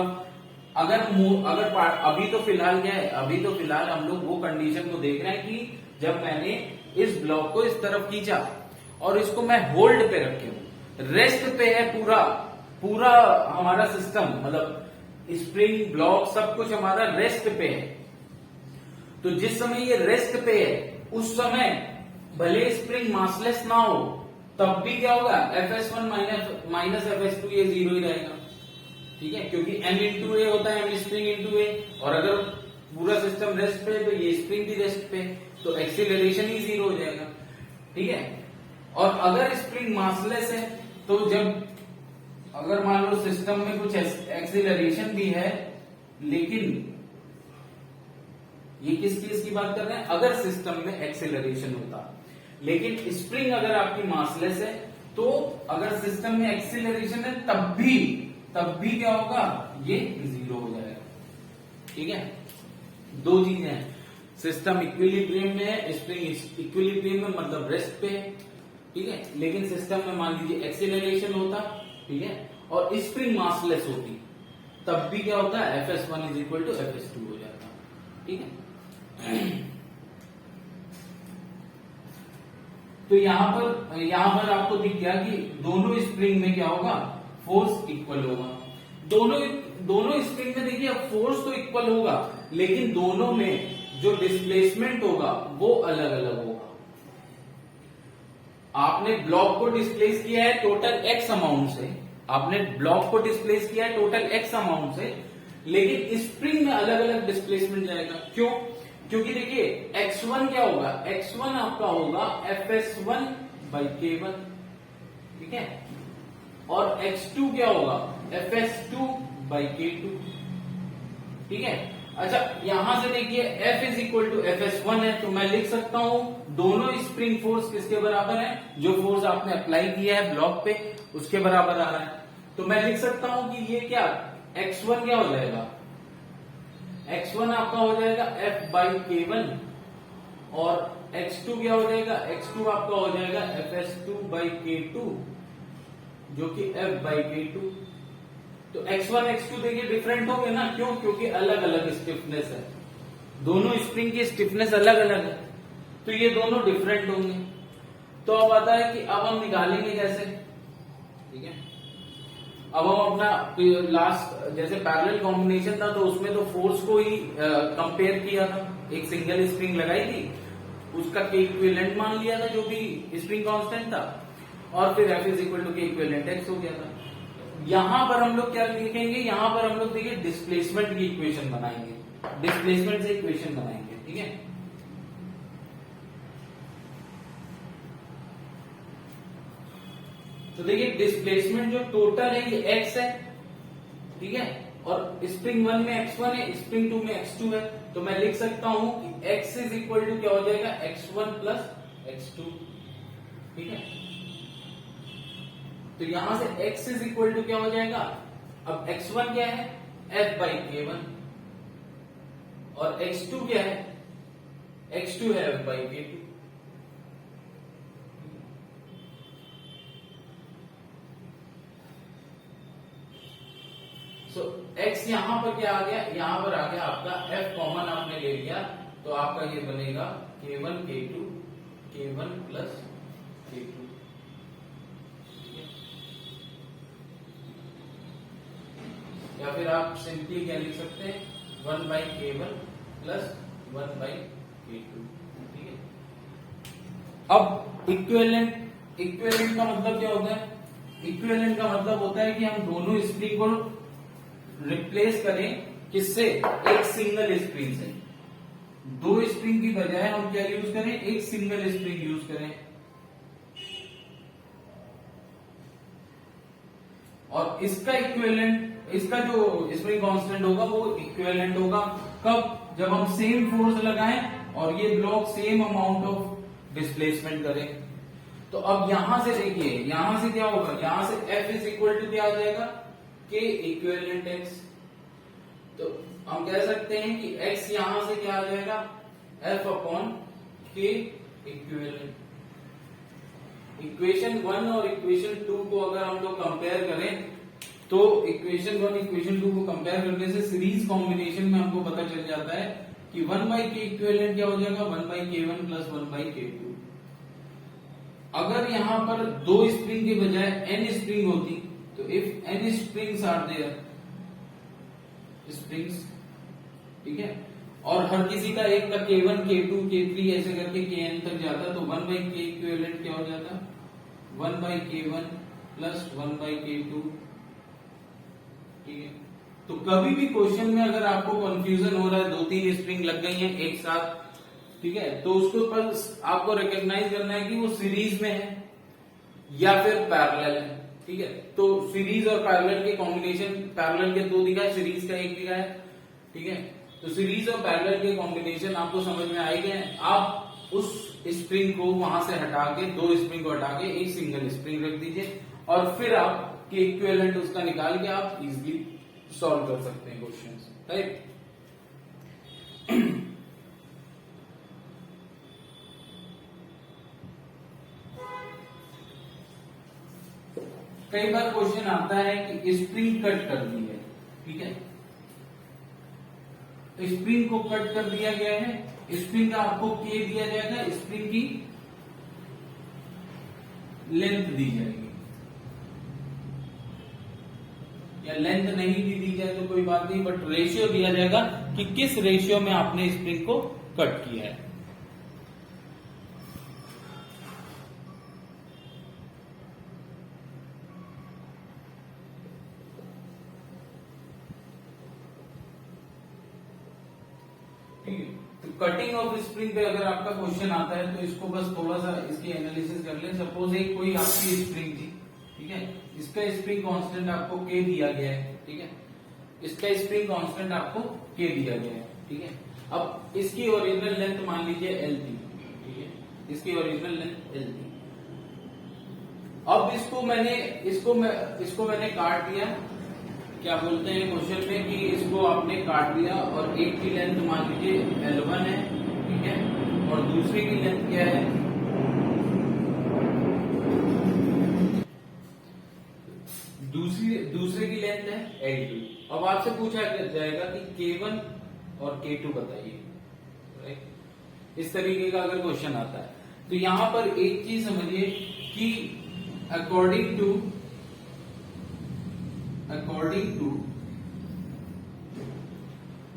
अगर अभी तो फिलहाल क्या है, अभी तो फिलहाल हम लोग वो कंडीशन को देख रहे हैं कि जब मैंने इस ब्लॉक को इस तरफ खींचा और इसको मैं होल्ड पे रखे हूं, रेस्ट पे है पूरा हमारा सिस्टम, मतलब स्प्रिंग ब्लॉक सब कुछ हमारा रेस्ट पे है। तो जिस समय ये रेस्ट पे है उस समय भले स्प्रिंग मासलेस ना हो तब भी क्या होगा? Fs1 माइनस Fs2 ये 0 ही रहेगा, ठीक है, क्योंकि m इंटू ए होता है, m स्प्रिंग इंटू ए, और अगर पूरा सिस्टम रेस्ट पे तो ये स्प्रिंग भी रेस्ट पे, तो एक्सीलरेशन ही 0 हो जाएगा, ठीक है। और अगर स्प्रिंग मासलेस है तो जब अगर मान लो सिस्टम में कुछ एक्सीलरेशन भी है, लेकिन ये किस केस की बात कर रहे हैं? अगर सिस्टम में एक्सीलरेशन होता, लेकिन स्प्रिंग अगर आपकी मासलेस है तो अगर सिस्टम में एक्सीलरेशन है तब भी क्या होगा? ये 0 हो जाएगा, ठीक है। दो चीजें हैं, सिस्टम इक्विलिब्रियम में है, स्प्रिंग इक्विलिब्रियम में मतलब रेस्ट पे है, ठीक है, लेकिन सिस्टम में मान लीजिए एक्सीलरेशन होता, ठीक है, और स्प्रिंग मासलेस होती, तब भी क्या होता है? Fs1 is equal to Fs2 हो जाता, ठीक है। तो यहां पर आपको दिख गया कि दोनों स्प्रिंग में क्या होगा? फोर्स इक्वल होगा। दोनों स्प्रिंग में देखिए अब फोर्स तो इक्वल होगा, लेकिन दोनों में जो डिस्प्लेसमेंट होगा वो अलग अलग होगा। आपने ब्लॉक को डिस्प्लेस किया है टोटल एक्स अमाउंट से, आपने ब्लॉक को डिस्प्लेस किया है टोटल एक्स अमाउंट से, लेकिन स्प्रिंग में अलग अलग डिस्प्लेसमेंट जाएगा। क्यों? क्योंकि देखिए x1 क्या होगा, x1 आपका होगा fs1 बाई k1, ठीक है, और x2 क्या होगा fs2 बाई k2, ठीक है। अच्छा यहां से देखिए F is equal to fs1 है, तो मैं लिख सकता हूं दोनों स्प्रिंग फोर्स किसके बराबर है, जो फोर्स आपने अप्लाई किया है ब्लॉक पे उसके बराबर आ रहा है। तो मैं लिख सकता हूं कि ये क्या x1 क्या हो जाएगा, x1 आपका हो जाएगा F बाई k1, और x2 क्या हो जाएगा, x2 आपका हो जाएगा fs2 बाई k2, जो कि F बाई k2। तो x1 x2 देखिए डिफरेंट हो गए ना, क्यों? क्योंकि अलग अलग स्टिफनेस है, दोनों स्प्रिंग की स्टिफनेस अलग अलग है, तो ये दोनों डिफरेंट होंगे। तो अब आता है कि अब हम निकालेंगे कैसे, ठीक है। अब हम अपना लास्ट जैसे पैरेलल कॉम्बिनेशन था तो उसमें तो फोर्स को ही कंपेयर किया था, एक सिंगल स्प्रिंग लगाई थी, उसका के इक्विवेलेंट मान लिया था जो भी स्प्रिंग कांस्टेंट था, और फिर F इज इक्वल टू के इक्विवेलेंट एक्स हो गया था। यहां पर हम लोग क्या लिखेंगे, यहां पर हम लोग देखिए डिस्प्लेसमेंट की इक्वेशन बनाएंगे, डिस्प्लेसमेंट से इक्वेशन बनाएंगे, ठीक है। तो देखिए डिस्प्लेसमेंट जो टोटल है ये x है, ठीक है, और स्प्रिंग 1 में x1 है, स्प्रिंग 2 में x2 है, तो मैं लिख सकता हूं कि x इज इक्वल टू क्या हो जाएगा x1 प्लस x2, ठीक है। तो यहां से x इज इक्वल टू क्या हो जाएगा, अब x1 क्या है F बाई k1, और x2 क्या है, x2 है F by k2। So x यहां पर क्या आ गया, यहां पर आ गया आपका F कॉमन आपने ले लिया, तो आपका ये बनेगा k1 k2 k1 plus k2, या फिर आप सिंपली क्या लिख सकते हैं 1 by k1 plus 1 by k2, ठीक है। अब इक्विवेलेंट, इक्विवेलेंट का मतलब क्या होता है, इक्विवेलेंट का मतलब होता है कि हम दोनों स्प्रिंग को रिप्लेस करें किससे, एक सिंगल स्प्रिंग से। दो स्प्रिंग की बजाय हम क्या यूज करें, एक सिंगल स्प्रिंग यूज करें, और इसका इक्विवेलेंट, इसका जो स्प्रिंग कांस्टेंट होगा वो इक्विवेलेंट होगा कब, जब हम सेम फोर्स लगाएं और ये block same amount of displacement करें। तो अब यहां से देखिए, यहां से क्या होगा, यहां से F इज इक्वल टू क्या आ जाएगा, के इक्विवेलेंट x। तो हम कह सकते हैं कि x यहां से क्या आ जाएगा, F अपॉन के इक्विवेलेंट। इक्वेशन 1 और इक्वेशन 2 को अगर हम लोग कंपेयर करें तो इक्वेशन 1 इक्वेशन 2 को कंपेयर करने से सीरीज कॉम्बिनेशन में हमको पता चल जाता है कि 1 बाई के इक्विवेलेंट क्या हो जाएगा, 1 by k1 plus 1 by k2। अगर यहां पर दो स्प्रिंग के बजाय n स्प्रिंग होती, तो if n springs are there, springs, ठीक है, और हर किसी का एक का k1 k2 k3 ऐसे करके kn तक जाता, तो 1 बाई के इक्विवेलेंट क्या हो जाता, 1 by k1 plus 1 by k2, ठीक है। तो कभी भी क्वेश्चन में अगर आपको कंफ्यूजन हो रहा है, 2-3 स्प्रिंग लग गई हैं एक साथ, ठीक है, तो उसको बस आपको रिकॉग्नाइज करना है कि वो सीरीज में है या फिर पैरेलल है, ठीक है। तो सीरीज और पैरेलल के कॉम्बिनेशन, पैरेलल के 2 दिखा है, सीरीज का 1 दिखा है, ठीक है। तो सीरीज और पैरेलल के कॉम्बिनेशन आपको समझ में आए गए। आप उस स्प्रिंग को वहां से हटा के, 2 स्प्रिंग को हटा के एक सिंगल स्प्रिंग रख दीजिए, और फिर आप के इक्विवेलेंट उसका निकाल के आप इजिली सॉल्व कर सकते हैं क्वेश्चंस, राइट। कई बार क्वेश्चन आता है कि स्प्रिंग कट कर दी है, ठीक है, स्प्रिंग को कट कर दिया गया है, स्प्रिंग का आपको के दिया जाएगा, स्प्रिंग की लेंथ दी जाएगी, या लेंथ नहीं भी दी जाए तो कोई बात नहीं, बट रेशियो दिया जाएगा कि किस रेशियो में आपने स्प्रिंग को कट किया है। तो कटिंग ऑफ स्प्रिंग पे अगर आपका क्वेश्चन आता है तो इसको बस थोड़ा सा इसकी एनालिसिस कर लें। सपोज एक कोई आपकी स्प्रिंग थी, ठीक है, इसका स्प्रिंग कांस्टेंट आपको के दिया गया है, ठीक है, इसका स्प्रिंग कांस्टेंट आपको के दिया गया है, ठीक है। अब इसकी ओरिजिनल लेंथ मान लीजिए एल थी, ठीक है, इसकी ओरिजिनल लेंथ एल थी। अब इसको मैंने काट दिया, क्या बोलते हैं क्वेश्चन में कि इसको आपने काट दिया और एक की लेंथ मान लीजिए L1 है, ठीक है, और दूसरे की लेंथ क्या है, दूसरे की लेंथ है L2। अब आपसे पूछा जाएगा कि K1 और K2 बताइए, राइट। इस तरीके का अगर क्वेश्चन आता है तो यहां पर एक चीज समझिए कि according to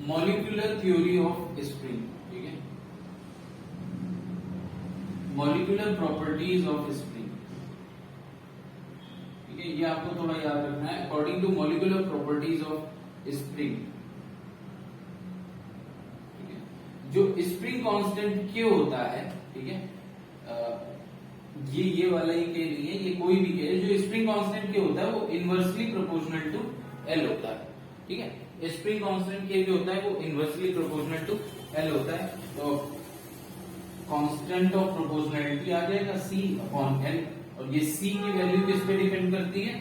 molecular theory of spring, ठीक है, मॉलिक्यूलर प्रॉपर्टीज ऑफ स्प्रिंग, ठीक है, ये आपको थोड़ा याद रखना है। According to molecular properties of spring, ठीक है, जो स्प्रिंग कांस्टेंट K होता है, ठीक है, ये वाला ही K नहीं है, ये कोई भी K है, जो स्प्रिंग कांस्टेंट K होता है वो इनवर्सली प्रोपोर्शनल टू L होता है, ठीक है। स्प्रिंग कांस्टेंट K जो होता है वो इनवर्सली प्रोपोर्शनल टू L होता है। तो कांस्टेंट ऑफ प्रोपोर्शनैलिटी आ जाएगा C अपॉन L, और ये C की वैल्यू किस पे डिपेंड करती है,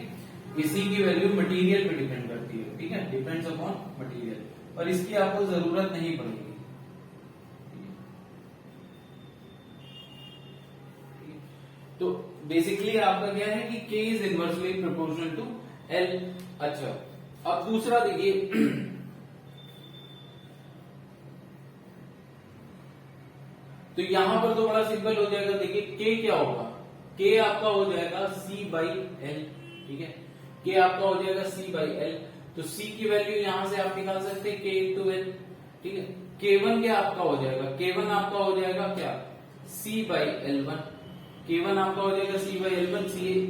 ये C की वैल्यू मटेरियल पे डिपेंड करती है, ठीक है, डिपेंड्स अपॉन मटेरियल, और इसकी आपको जरूरत नहीं पड़ेगी। तो बेसिकली आपका क्या है कि K is inversely proportional to L। अच्छा, अब दूसरा देखिए, तो यहां पर तो बड़ा सिंपल हो जाएगा। देखिए K क्या होगा, K आपका हो जाएगा C बाई L, ठीक है, K आपका हो जाएगा C बाई L। तो C की वैल्यू यहां से आप निकाल सकते हैं K इंटू L, ठीक है। K1 क्या आपका हो जाएगा, K1 आपका हो जाएगा क्या, C बाई L1, K1 आपका हो जाएगा C बाई L1।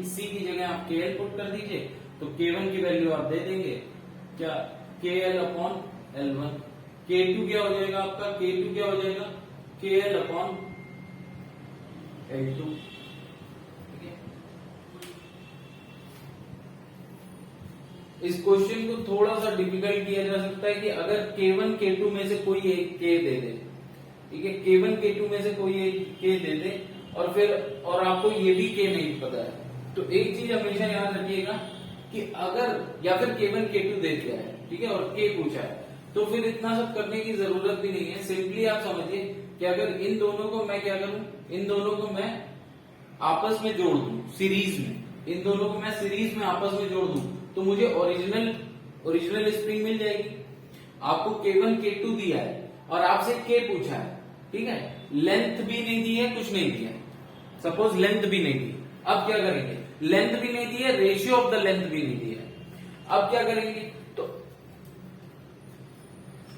C की जगह आप KL पुट कर दीजिए, तो K1 की वैल्यू आप दे देंगे क्या, KL अपॉन L1। K2 क्या हो जाएगा आपका, K2 क्या हो जाएगा, KL अपॉन L2, ठीक है। इस क्वेश्चन को थोड़ा सा डिफिकल्ट किया जा सकता है कि अगर K1 K2 में से कोई एक K दे दे, ठीक है, K1 K2 में से कोई एक K दे दे, और आपको ये भी K नहीं पता है, तो एक चीज हमेशा याद रखिएगा कि अगर, या फिर K1 K2 दे दिया है, ठीक है, और K पूछा है, तो फिर इतना सब करने की जरूरत भी नहीं है। सिंपली आप समझिए कि अगर इन दोनों को मैं क्या करूं, इन दोनों को मैं आपस में जोड़ दूं सीरीज में, इन दोनों को मैं सीरीज में आपस में जोड़ दूं, तो मुझे ओरिजिनल स्प्रिंग मिल जाएगी। आपको K1 K2 दिया है और आपसे K पूछा है, ठीक है, लेंथ भी नहीं दी है, कुछ नहीं दिया, सपोज लेंथ भी नहीं दी, अब क्या करेंगे, लेंथ भी नहीं दी है, रेशियो ऑफ द लेंथ भी नहीं दी है, अब क्या करेंगे,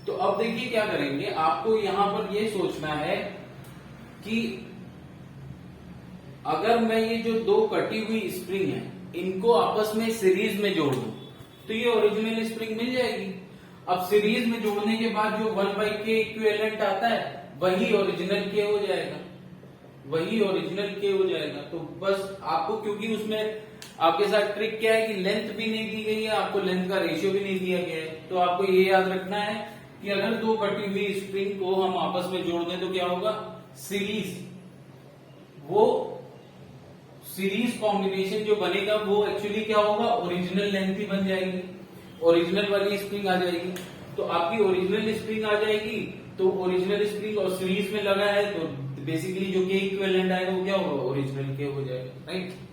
तो अब देखिए क्या करेंगे, आपको यहां पर ये सोचना है कि अगर मैं ये जो दो कटी हुई स्प्रिंग है इनको आपस में सीरीज में जोड़ दूं तो ये ओरिजिनल स्प्रिंग मिल जाएगी। अब सीरीज में जोड़ने के बाद जो 1/k इक्विवेलेंट आता है वही ओरिजिनल K हो जाएगा, वही ओरिजिनल K हो जाएगा। तो बस आपको, क्योंकि उसमें आपके साथ ट्रिक क्या है कि लेंथ भी नहीं दी गई है, आपको लेंथ का रेशियो भी नहीं दिया गया है, तो आपको ये याद रखना है कि अगर दो कटी हुई स्प्रिंग को हम आपस में जोड़ दें तो क्या होगा, सीरीज, वो सीरीज कॉम्बिनेशन जो बनेगा वो एक्चुअली क्या होगा, ओरिजिनल लेंथ ही बन जाएगी, ओरिजिनल वाली स्प्रिंग आ जाएगी। तो आपकी ओरिजिनल स्प्रिंग आ जाएगी, तो ओरिजिनल स्प्रिंग और सीरीज में लगा है तो बेसिकली जो K इक्विवेलेंट आएगा वो क्या होगा, ओरिजिनल K हो जाएगा, राइट।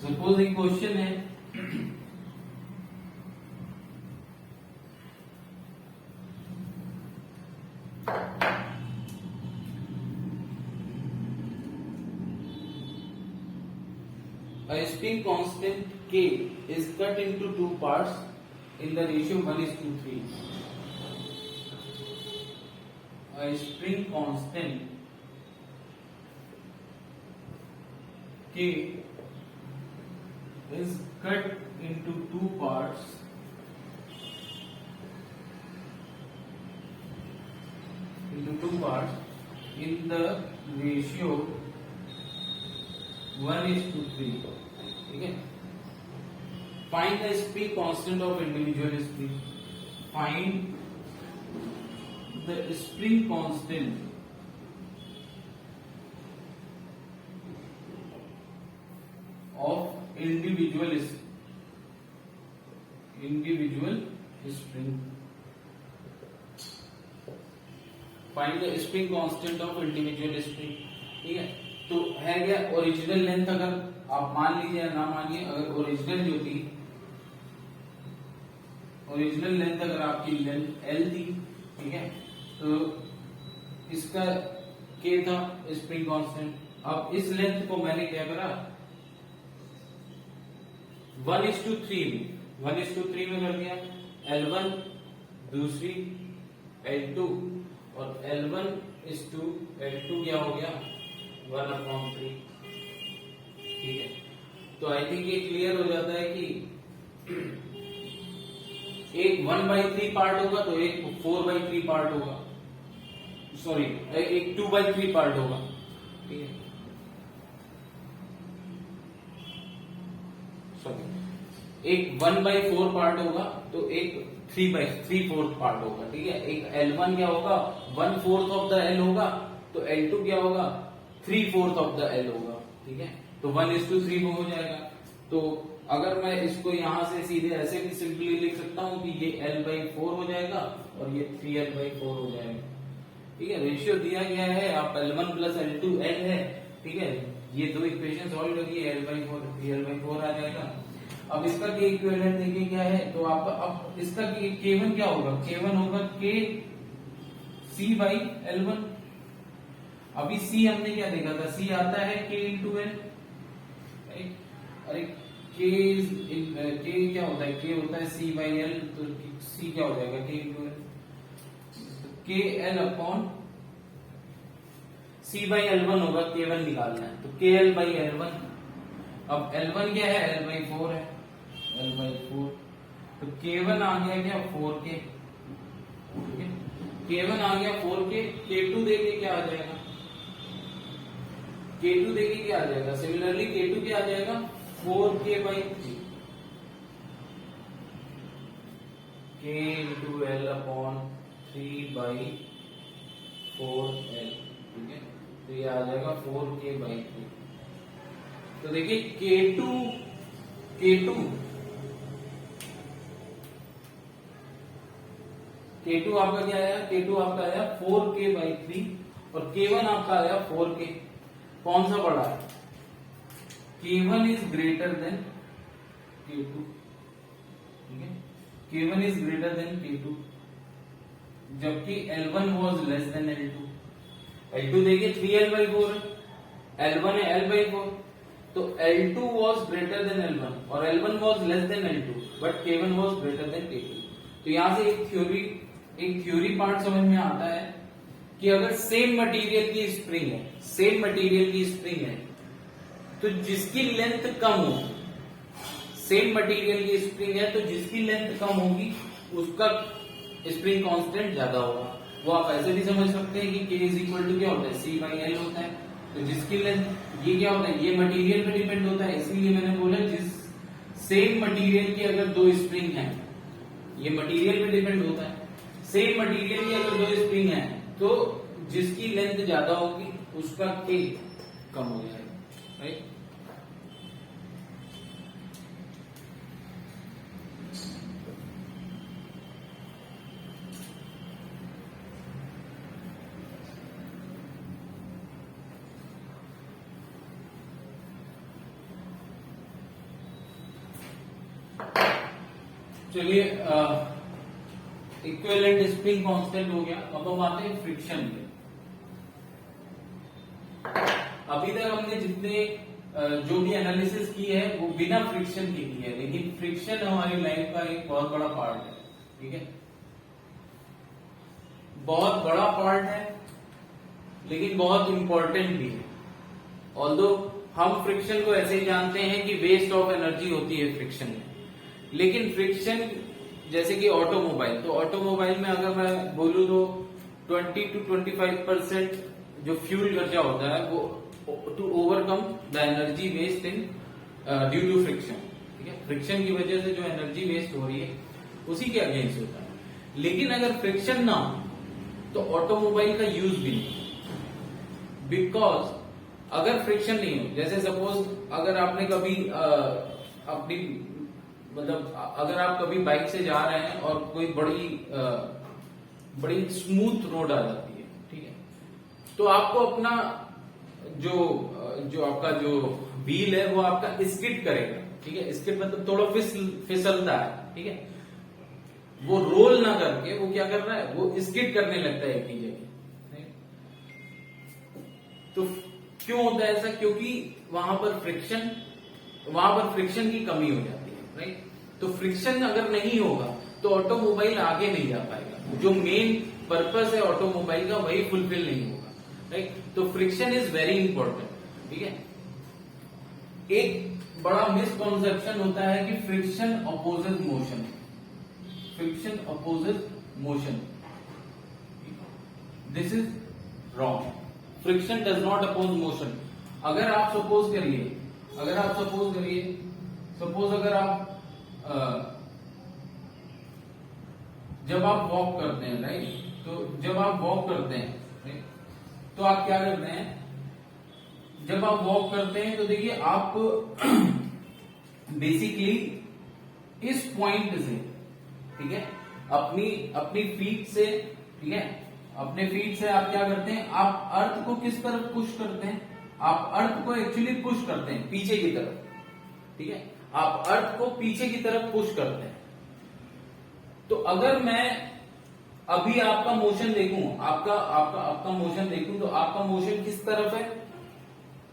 सपोज एक क्वेश्चन है A spring constant K is cut into two parts in the ratio 1:3. A spring constant K is cut into two parts in the ratio 1:3. ठीक है. Find the spring constant of individual spring. Find the spring constant of individual spring. Find the spring constant of individual spring. ठीक है. तो है क्या original length, अगर आप मान लीजिए या ना मानिए, अगर ओरिजिनल जो थी, ओरिजिनल लेंथ अगर आपकी लेंथ L थी, ठीक है, तो इसका K था स्प्रिंग कांस्टेंट. अब इस लेंथ को मैंने क्या करा 1:3 में कर दिया. L1 दूसरी L2 और L1:L2 क्या हो गया 1/3. ठीक है. तो आई थिंक ये क्लियर हो जाता है कि एक 1/3 पार्ट होगा तो एक 4/3 पार्ट होगा, सॉरी एक 2/3 पार्ट होगा. ठीक है. सॉरी एक 1/4 पार्ट होगा तो एक 3/3 पार्ट होगा. ठीक है. एक L1 क्या होगा 1/4 ऑफ द L होगा, तो L2 क्या होगा 3/4 ऑफ द L होगा. ठीक है. तो 1:3 हो जाएगा. तो अगर मैं इसको यहां से सीधे ऐसे भी सिंपली लिख सकता हूं कि ये L/4 हो जाएगा और ये 3L/4 हो जाएगा. ठीक है. रेशियो दिया गया है, आप L1 प्लस L2 L है. ठीक है. ये दो इक्वेशन सॉल्व करिए, L/4 3L/4 आ जाएगा. अब इसका के इक्विवेलेंट देखिए क्या है, तो आपका अब इसका K1 क्या होगा, K1 होगा K C/L1. अभी C हमने क्या देखा था, C आता है K इंटू L. अरे K क्या होता है, K होता है C/L, तो C क्या हो जाएगा K into L. K L upon C/L1 होगा, K1 निकालना है तो KL/L1. अब L1 क्या है L/4 है, L/4 तो K1 आ गया क्या 4K. ठीक है. K1 आ गया 4K. K2 देके क्या आ जाएगा, K2 देके क्या आ जाएगा, सिमिलरली K2 क्या आ जाएगा 4K/3 K into L upon 3/4L. ठीक है. तो ये आ जाएगा 4K/3. तो देखिए K2 आपका क्या आया, K2 आपका आया 4K/3 और K1 आपका आया 4K. कौन सा बड़ा है, K1 is greater than K2. ठीक है. K1 is greater than K2 जबकि L1 was less than L2. L2 देखिए 3L/4 है, L1 है L/4. तो L2 was greater than L1 और L1 was less than L2 but K1 was greater than K2. तो यहां से एक थ्योरी पार्ट समझ में आता है कि अगर सेम मटेरियल की स्प्रिंग है तो जिसकी लेंथ कम हो, सेम मटेरियल की स्प्रिंग है तो जिसकी लेंथ कम होगी उसका स्प्रिंग कांस्टेंट ज्यादा होगा. वो आप ऐसे भी समझ सकते हैं कि K इज इक्वल टू क्या होता है C/L होता है. तो जिसकी लेंथ ये क्या होता है, ये मटेरियल पे डिपेंड होता है. इसलिए मैंने बोला जिस सेम मटेरियल की अगर दो स्प्रिंग है, ये मटेरियल पे डिपेंड होता है. सेम मटेरियल की अगर दो स्प्रिंग है तो जिसकी लेंथ ज्यादा होगी उसका K कम हो जाएगा. राइट. चलिए इक्विवेलेंट स्प्रिंग कांस्टेंट हो गया। अब हम आते हैं फ्रिक्शन पे। अभी तक हमने जितने जो भी एनालिसिस की है वो बिना फ्रिक्शन के की है, लेकिन फ्रिक्शन हमारी लाइफ का एक बहुत बड़ा पार्ट है। ठीक है, बहुत बड़ा पार्ट है लेकिन बहुत इंपॉर्टेंट भी है। ऑल्दो हम फ्रिक्शन को ऐसे ही जानते हैं कि वेस्ट ऑफ एनर्जी होती है फ्रिक्शन में, लेकिन फ्रिक्शन जैसे कि ऑटोमोबाइल, तो ऑटोमोबाइल में अगर मैं बोलूं तो 20 to 25% जो फ्यूल खर्चा होता है वो to overcome the energy waste in due to friction. ठीक है, फ्रिक्शन की वजह से जो एनर्जी वेस्ट हो रही है उसी के अगेंस्ट होता है। लेकिन अगर फ्रिक्शन ना हो तो ऑटोमोबाइल का यूज भी नहीं, बिकॉज अगर फ्रिक्शन नहीं हो, जैसे सपोज अगर आपने कभी अपनी मतलब अगर आप कभी बाइक से जा रहे हैं और कोई बड़ी स्मूथ रोड आ जाती है, ठीक है, तो आपको अपना जो आपका जो व्हील है वो आपका स्किड करेगा। ठीक है, स्किड मतलब थोड़ा फिसलता है। ठीक है, वो रोल ना करके वो क्या कर रहा है, वो स्किड करने लगता है एक ही जगह। तो क्यों होता है ऐसा? क्योंकि वहां पर फ्रिक्शन की कमी हो जाती है। राइट, तो फ्रिक्शन अगर नहीं होगा तो ऑटोमोबाइल आगे नहीं जा पाएगा, जो मेन पर्पस है ऑटोमोबाइल का वही फुलफिल नहीं होगा। राइट, तो फ्रिक्शन इज वेरी इंपॉर्टेंट। ठीक है, एक बड़ा मिसकॉन्सेप्शन होता है कि friction opposes motion. Friction opposes motion, this is wrong. Friction does not oppose motion. अगर आप सपोज करिए सपोज अगर आप जब आप वॉक करते हैं, राइट, तो जब आप वॉक करते हैं, राइट, तो आप क्या करते हैं? जब आप वॉक करते हैं तो देखिए आप बेसिकली इस पॉइंट से, ठीक है, अपनी फीट से, ठीक है, अपने फीट से आप क्या करते हैं? आप अर्थ को किस तरफ पुश करते हैं? आप अर्थ को एक्चुअली पुश करते हैं पीछे की तरफ। ठीक है, आप अर्थ को पीछे की तरफ पुश करते हैं। तो अगर मैं अभी आपका मोशन देखूं, आपका मोशन देखूं, तो आपका मोशन किस तरफ है?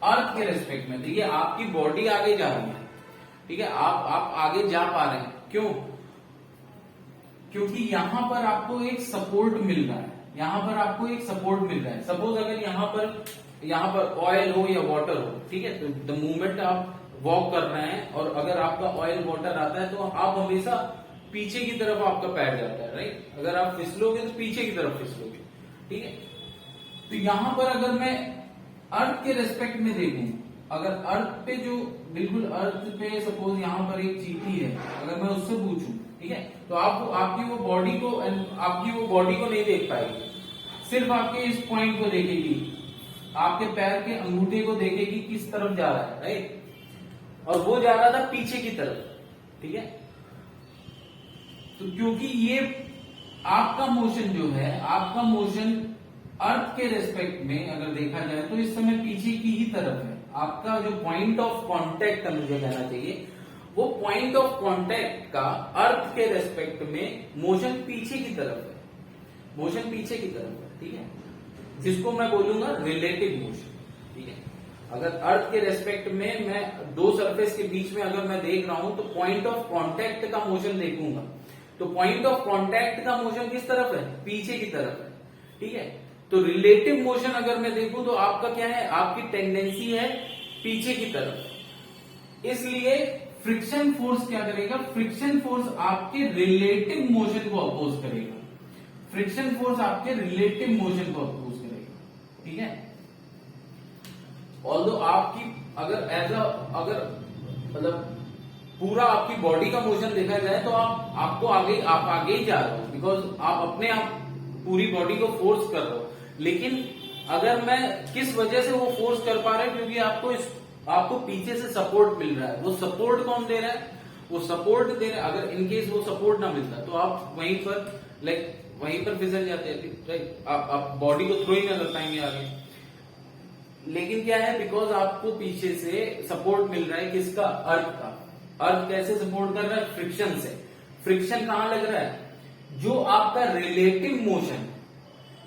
अर्थ के रेस्पेक्ट में। देखिए आपकी बॉडी आगे जा रही है। ठीक है, आप आगे जा पा रहे हैं। क्यों? क्योंकि यहां पर आपको एक सपोर्ट मिल रहा है। सपोज अगर यहां पर ऑयल हो या वाटर हो, ठीक है, तो द मोमेंट आप वॉक कर रहे हैं और अगर आपका ऑयल वाटर आता है तो आप हमेशा पीछे की तरफ आपका पैर जाता है। राइट, अगर आप फिसलोगे तो पीछे की तरफ फिसलोगे। ठीक है, तो यहां पर अगर मैं अर्थ के रेस्पेक्ट में देखूं, अगर अर्थ पे जो बिल्कुल अर्थ पे सपोज यहां पर एक चींटी है, अगर मैं उससे पूछूं, ठीक है, तो आपकी वो बॉडी को नहीं देख पाएगी, सिर्फ आपके इस पॉइंट को देखेगी, आपके पैर के अंगूठे को देखेगी किस तरफ जा रहा है। राइट, और वो जा रहा था पीछे की तरफ। ठीक है, तो क्योंकि ये आपका मोशन जो है, आपका मोशन अर्थ के रेस्पेक्ट में अगर देखा जाए तो इस समय पीछे की ही तरफ है। आपका जो पॉइंट ऑफ कांटेक्ट मुझे कहना चाहिए, वो पॉइंट ऑफ कांटेक्ट का अर्थ के रेस्पेक्ट में मोशन पीछे की तरफ है। ठीक है, जिसको मैं बोलूंगा रिलेटिव मोशन। ठीक है, अगर अर्थ के रेस्पेक्ट में मैं दो सरफेस के बीच में अगर मैं देख रहा हूं तो पॉइंट ऑफ कांटेक्ट का मोशन देखूंगा, तो पॉइंट ऑफ कांटेक्ट का मोशन किस तरफ है? पीछे की तरफ है। ठीक है, तो रिलेटिव मोशन अगर मैं देखूं तो आपका क्या है? आपकी टेंडेंसी है पीछे की तरफ। इसलिए फ्रिक्शन फोर्स क्या करेगा? फ्रिक्शन फोर्स आपके रिलेटिव मोशन को अपोज करेगा। ठीक है, ऑल्दो आपकी अगर मतलब पूरा आपकी बॉडी का मोशन देखा जाए तो आप आगे ही जा रहे हो, बिकॉज आप पूरी बॉडी को फोर्स कर रहे हो। लेकिन अगर मैं किस वजह से वो फोर्स कर पा रहे हैं? क्योंकि आपको पीछे से सपोर्ट मिल रहा है। वो सपोर्ट कौन दे रहा है? वो सपोर्ट दे रहा है। अगर इनकेस वो सपोर्ट ना मिलता तो आप वहीं पर फिसल जाते हैं। राइट, आप बॉडी को थ्रो ही ना कर पाएंगे आगे। लेकिन क्या है? बिकॉज आपको पीछे से सपोर्ट मिल रहा है। किसका? अर्थ का। अर्थ कैसे सपोर्ट कर रहा है? फ्रिक्शन से। फ्रिक्शन कहां लग रहा है? जो आपका रिलेटिव मोशन,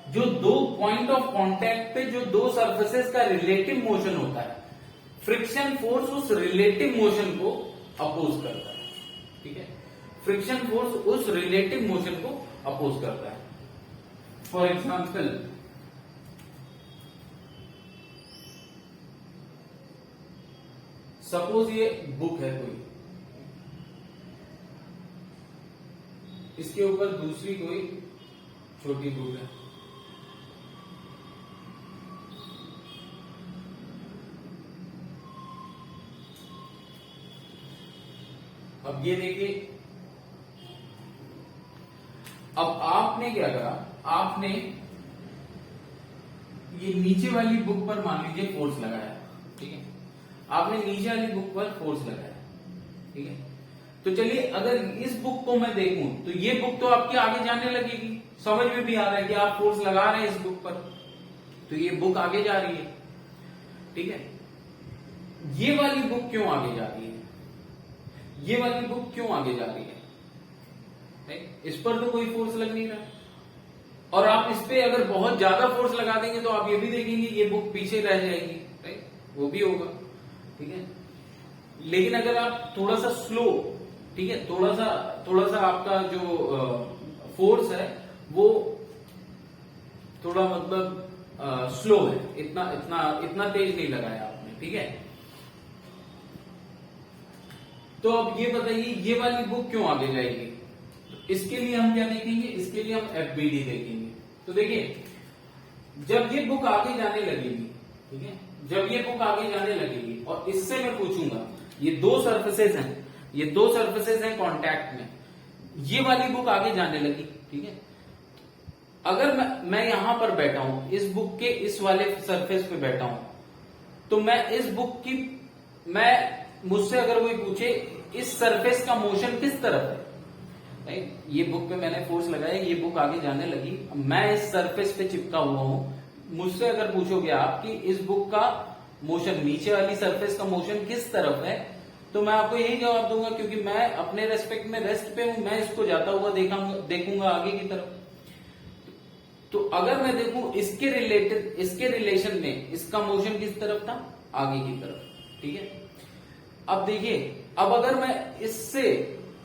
जो दो पॉइंट ऑफ कांटेक्ट पे जो दो सरफेसेस का रिलेटिव मोशन होता है, फ्रिक्शन फोर्स उस रिलेटिव मोशन को अपोज करता है। ठीक है, फ्रिक्शन फोर्स उस रिलेटिव मोशन को अपोज करता है। फॉर एग्जाम्पल, सपोज ये बुक है कोई, इसके ऊपर दूसरी कोई छोटी बुक है, अब ये देखिए, अब आपने क्या करा, आपने ये नीचे वाली बुक पर मान लीजिए फोर्स लगाया। ठीक है, आपने नीचे वाली बुक पर फोर्स लगाया। ठीक है, तो चलिए अगर इस बुक को मैं देखूं तो ये बुक तो आपके आगे जाने लगेगी, समझ में भी आ रहा है कि आप फोर्स लगा रहे हैं इस बुक पर, तो ये बुक आगे जा रही है। ठीक है, ये वाली बुक क्यों आगे जा रही है, ये वाली बुक क्यों आगे जा रही है? इस पर तो कोई फोर्स लग नहीं रहा, और आप इस पे अगर बहुत ज्यादा फोर्स लगा देंगे तो आप ये भी देखेंगे ये बुक पीछे रह जाएगी, राइट, वो भी होगा। ठीक है, लेकिन अगर आप थोड़ा सा स्लो, ठीक है, थोड़ा सा आपका जो फोर्स है वो थोड़ा मतलब स्लो है, इतना तेज नहीं लगाया आपने। ठीक है, तो अब ये बताइए ये वाली बुक क्यों आगे जाएगी? इसके लिए हम क्या देखेंगे, इसके लिए हम एफबीडी देखेंगे। तो देखिए, जब ये बुक आगे जाने लगेगी, ठीक है, जब ये बुक आगे जाने लगेगी और इससे मैं पूछूंगा, ये दो सरफेसेस हैं, ये दो सरफेसेस हैं कांटेक्ट में, ये वाली बुक आगे जाने लगी। ठीक है, अगर मैं यहां पर बैठा हूं, इस बुक के इस वाले सरफेस पे बैठा हूं, तो मैं इस बुक की, मुझसे अगर कोई पूछे इस सरफेस का मोशन किस तरफ है, राइट, ये बुक पे मैंने फोर्स लगाया, ये बुक आगे जाने लगी, मैं इस सरफेस पे चिपका हुआ हूं, मुझसे अगर पूछोगे आप कि इस बुक का मोशन, नीचे वाली सरफेस का मोशन किस तरफ है, तो मैं आपको यही जवाब दूंगा, क्योंकि मैं अपने रेस्पेक्ट में रेस्ट पे हूं, मैं इसको जाता हुआ देखूंगा आगे की तरफ। तो अगर मैं देखूं इसके रिलेशन में इसका मोशन किस तरफ था, आगे की तरफ। ठीक है, अब देखिए, अब अगर मैं इससे,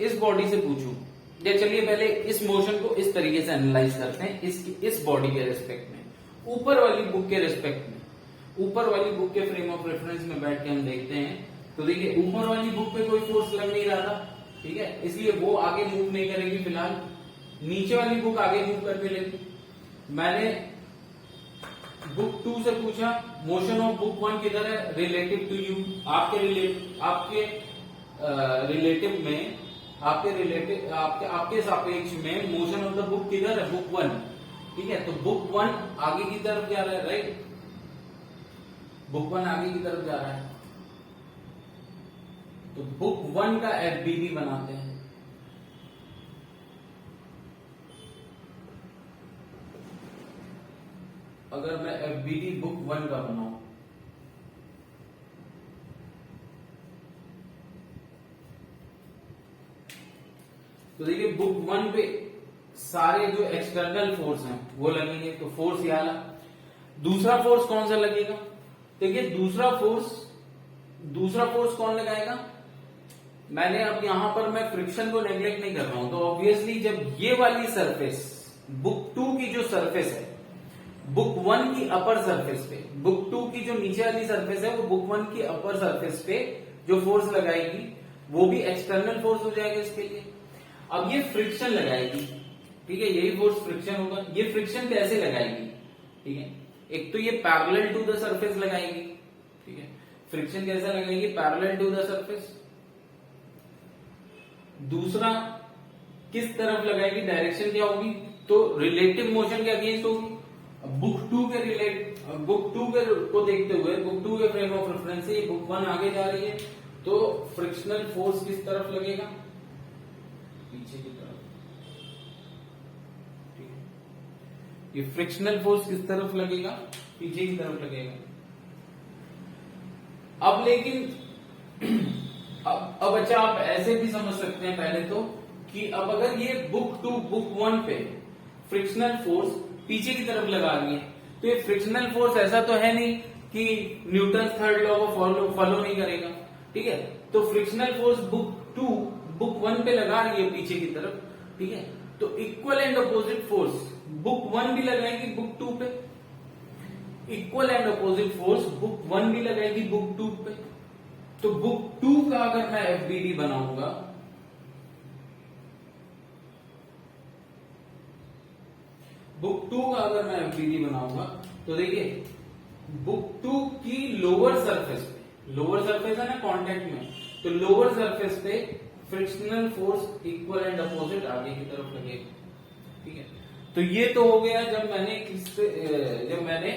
इस बॉडी से पूछूं, या चलिए पहले इस मोशन को इस तरीके से एनालाइज करते हैं, इस बॉडी के रेस्पेक्ट में, ऊपर वाली बुक के रेस्पेक्ट में, ऊपर वाली बुक के फ्रेम ऑफ रेफरेंस में बैठ के हम देखते हैं। तो देखिए, ऊपर वाली बुक पे कोई फोर्स लग नहीं रहा था, ठीक है, इसलिए वो आगे मूव नहीं करेगी फिलहाल। नीचे वाली बुक आगे मूव करके लेगी। मैंने बुक 2 से पूछा मोशन ऑफ बुक 1 किधर है, रिलेटिव टू यू, आपके सापेक्ष में मोशन ऑफ द बुक किधर है, बुक 1। ठीक है, तो बुक 1 आगे की तरफ जा रहा है, राइट, बुक 1 आगे की तरफ जा रहा है, तो बुक 1 का एफबीडी बनाते हैं। अगर मैं एफबीडी बुक 1 का बनाऊं, तो देखिए बुक 1 पे सारे जो एक्सटर्नल फोर्स हैं वो लगेंगे, तो फोर्स यहाँ। दूसरा फोर्स कौन सा लगेगा, देखिए दूसरा फोर्स कौन लगाएगा, मैंने अब यहां पर मैं फ्रिक्शन को नेग्लेक्ट नहीं कर रहा हूं, तो ऑब्वियसली जब ये वाली सरफेस, बुक 2 की जो सरफेस है, बुक 1 की अपर सरफेस पे, बुक 2 की जो नीचे वाली सरफेस है वो बुक 1 की अपर सरफेस पे जो फोर्स लगाएगी वो भी एक्सटर्नल फोर्स हो जाएगा इसके लिए। अब ये फ्रिक्शन लगाएगी, ठीक है, यही फोर्स फ्रिक्शन होगा। ये फ्रिक्शन कैसे लगाएगी, ठीक है, एक तो ये पैरेलल टू द सरफेस लगाएगी, ठीक है, फ्रिक्शन कैसा लगाएगी, पैरेलल टू द सरफेस। दूसरा किस तरफ लगाएगी, डायरेक्शन क्या होगी, तो रिलेटिव मोशन के अगेंस्ट होगी। बुक 2 के को देखते हुए, बुक 2 के फ्रेम ऑफ रेफरेंस से ये बुक 1 आगे जा रही है, तो फ्रिक्शनल फोर्स किस तरफ लगेगा, पीछे की तरफ। ठीक है, ये फ्रिक्शनल फोर्स किस तरफ लगेगा, पीछे की तरफ लगेगा। अब लेकिन अब अच्छा आप ऐसे भी समझ सकते हैं पहले तो कि अब अगर ये बुक 2 बुक 1 पे फ्रिक्शनल फोर्स पीछे की तरफ लगा रही है, तो ये फ्रिक्शनल फोर्स ऐसा तो है नहीं कि न्यूटन थर्ड लॉ को फॉलो नहीं करेगा, ठीक है। तो फ्रिक्शनल फोर्स बुक 2 बुक 1 पे लगा रही है पीछे की तरफ, ठीक है। तो equal and opposite force book 1 भी लगाएगी बुक 2 पे, equal and opposite force book 1 भी लगाएगी बुक 2 पे। तो बुक 2 का अगर मैं एफबीडी बनाऊंगा, बुक 2 का अगर मैं एफबीडी बनाऊंगा, तो देखिए बुक 2 की लोअर सरफेस पे, लोअर सरफेस है ना कांटेक्ट में, तो लोअर सरफेस पे frictional force equal and opposite आगे की तरफ लगेगा, ठीक है। तो ये तो हो गया जब मैंने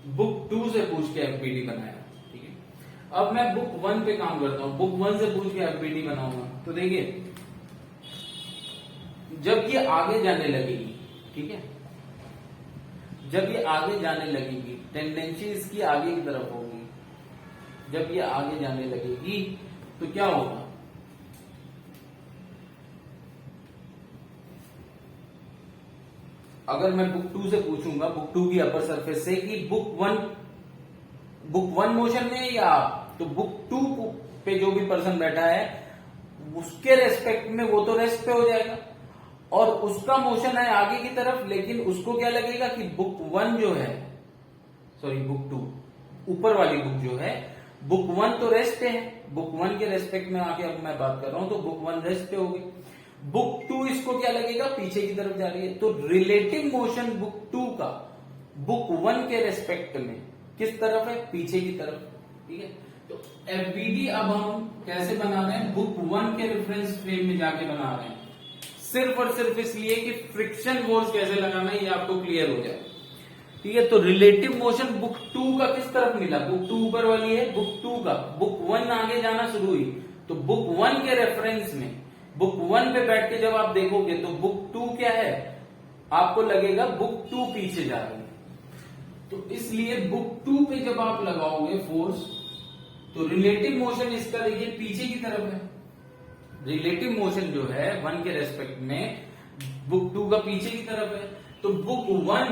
बुक 2 से पूछ के एफबीडी बनाया, ठीक है। अब मैं बुक 1 पे काम करता हूं, बुक 1 से पूछ के एफबीडी बनाऊंगा। तो देखिए जब ये आगे जाने लगेगी, ठीक है, जब ये आगे जाने लगेगी, टेंडेंसी इसकी आगे की तरफ होगी, जब ये आगे जाने लगेगी तो क्या होगा, अगर मैं बुक 2 से पूछूंगा, बुक 2 की अपर सरफेस से कि बुक 1 मोशन में है या, तो बुक 2 पे जो भी पर्सन बैठा है उसके रेस्पेक्ट में वो तो रेस्ट पे हो जाएगा, और उसका मोशन है आगे की तरफ, लेकिन उसको क्या लगेगा कि बुक 1 जो है, सॉरी बुक 2 ऊपर वाली बुक जो है, बुक 1 तो रेस्ट पे है, बुक 1 के रेस्पेक्ट में आके अब मैं बात कर रहा हूं, तो बुक 1 रेस्ट पे होगी, बुक 2 इसको क्या लगेगा पीछे की तरफ जा रही है। तो रिलेटिव मोशन बुक 2 का बुक 1 के रेस्पेक्ट में किस तरफ है, पीछे की तरफ, ठीक है। तो एफबीडी अब हम कैसे बना रहे हैं, बुक 1 के रेफरेंस फ्रेम में जाके बना रहे हैं, सिर्फ और सिर्फ इसलिए कि फ्रिक्शन फोर्स कैसे लगाना है ये आपको क्लियर हो जाए, ठीक है। तो रिलेटिव मोशन बुक 2 का किस तरफ मिला, बुक 2 ऊपर वाली है, बुक 2 का बुक 1 आगे जाना शुरू हुई, तो बुक 1 के रेफरेंस में बुक 1 पे बैठ के जब आप देखोगे तो बुक 2 क्या है, आपको लगेगा बुक 2 पीछे जा रही है। तो इसलिए बुक 2 पे जब आप लगाओगे फोर्स, तो रिलेटिव मोशन इसका देखिए पीछे की तरफ है, रिलेटिव मोशन जो है 1 के रेस्पेक्ट में बुक 2 का पीछे की तरफ है। तो बुक 1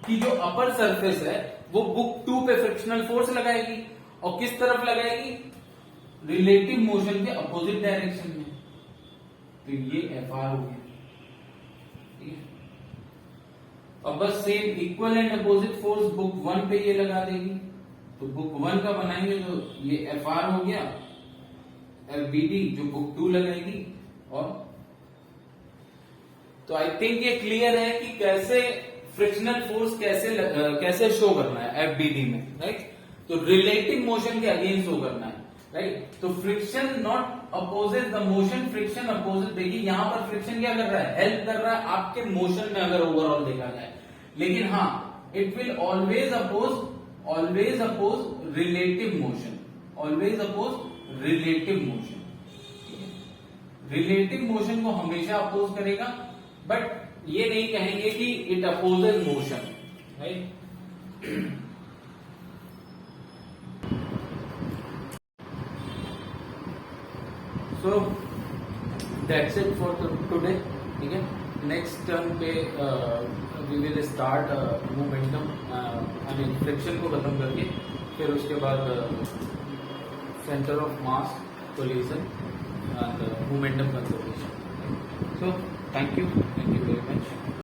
की जो अपर सरफेस है वो बुक 2 पे फ्रिक्शनल फोर्स लगाएगी, और किस तरफ लगाएगी, रिलेटिव मोशन के अपोजिट डायरेक्शन में। तो ये एफआर हो गया, ठीक है। अब बस same equal and opposite force book 1 पे ये लगा देगी, तो बुक 1 का बनाएंगे तो ये एफआर हो गया, एफबीडी जो बुक 2 लगाएगी। और तो आई थिंक ये क्लियर है कि कैसे फ्रिक्शनल फोर्स कैसे शो करना है एफबीडी में, राइट। तो रिलेटिव मोशन के अगेंस्ट शो करना है, राइट। तो friction not opposes the motion, friction opposite, देखिए यहां पर फ्रिक्शन क्या कर रहा है, हेल्प कर रहा है आपके मोशन में अगर ओवरऑल देखा जाए, लेकिन हाँ it will always oppose relative motion, always oppose relative motion, relative motion को हमेशा अपोज करेगा, बट ये नहीं कहेंगे कि it opposes motion, right. So that's it for today, ठीक है। नेक्स्ट टर्म पे we will start momentum, I mean friction को खत्म करके फिर उसके बाद centre of mass collision and momentum conservation. So thank you very much.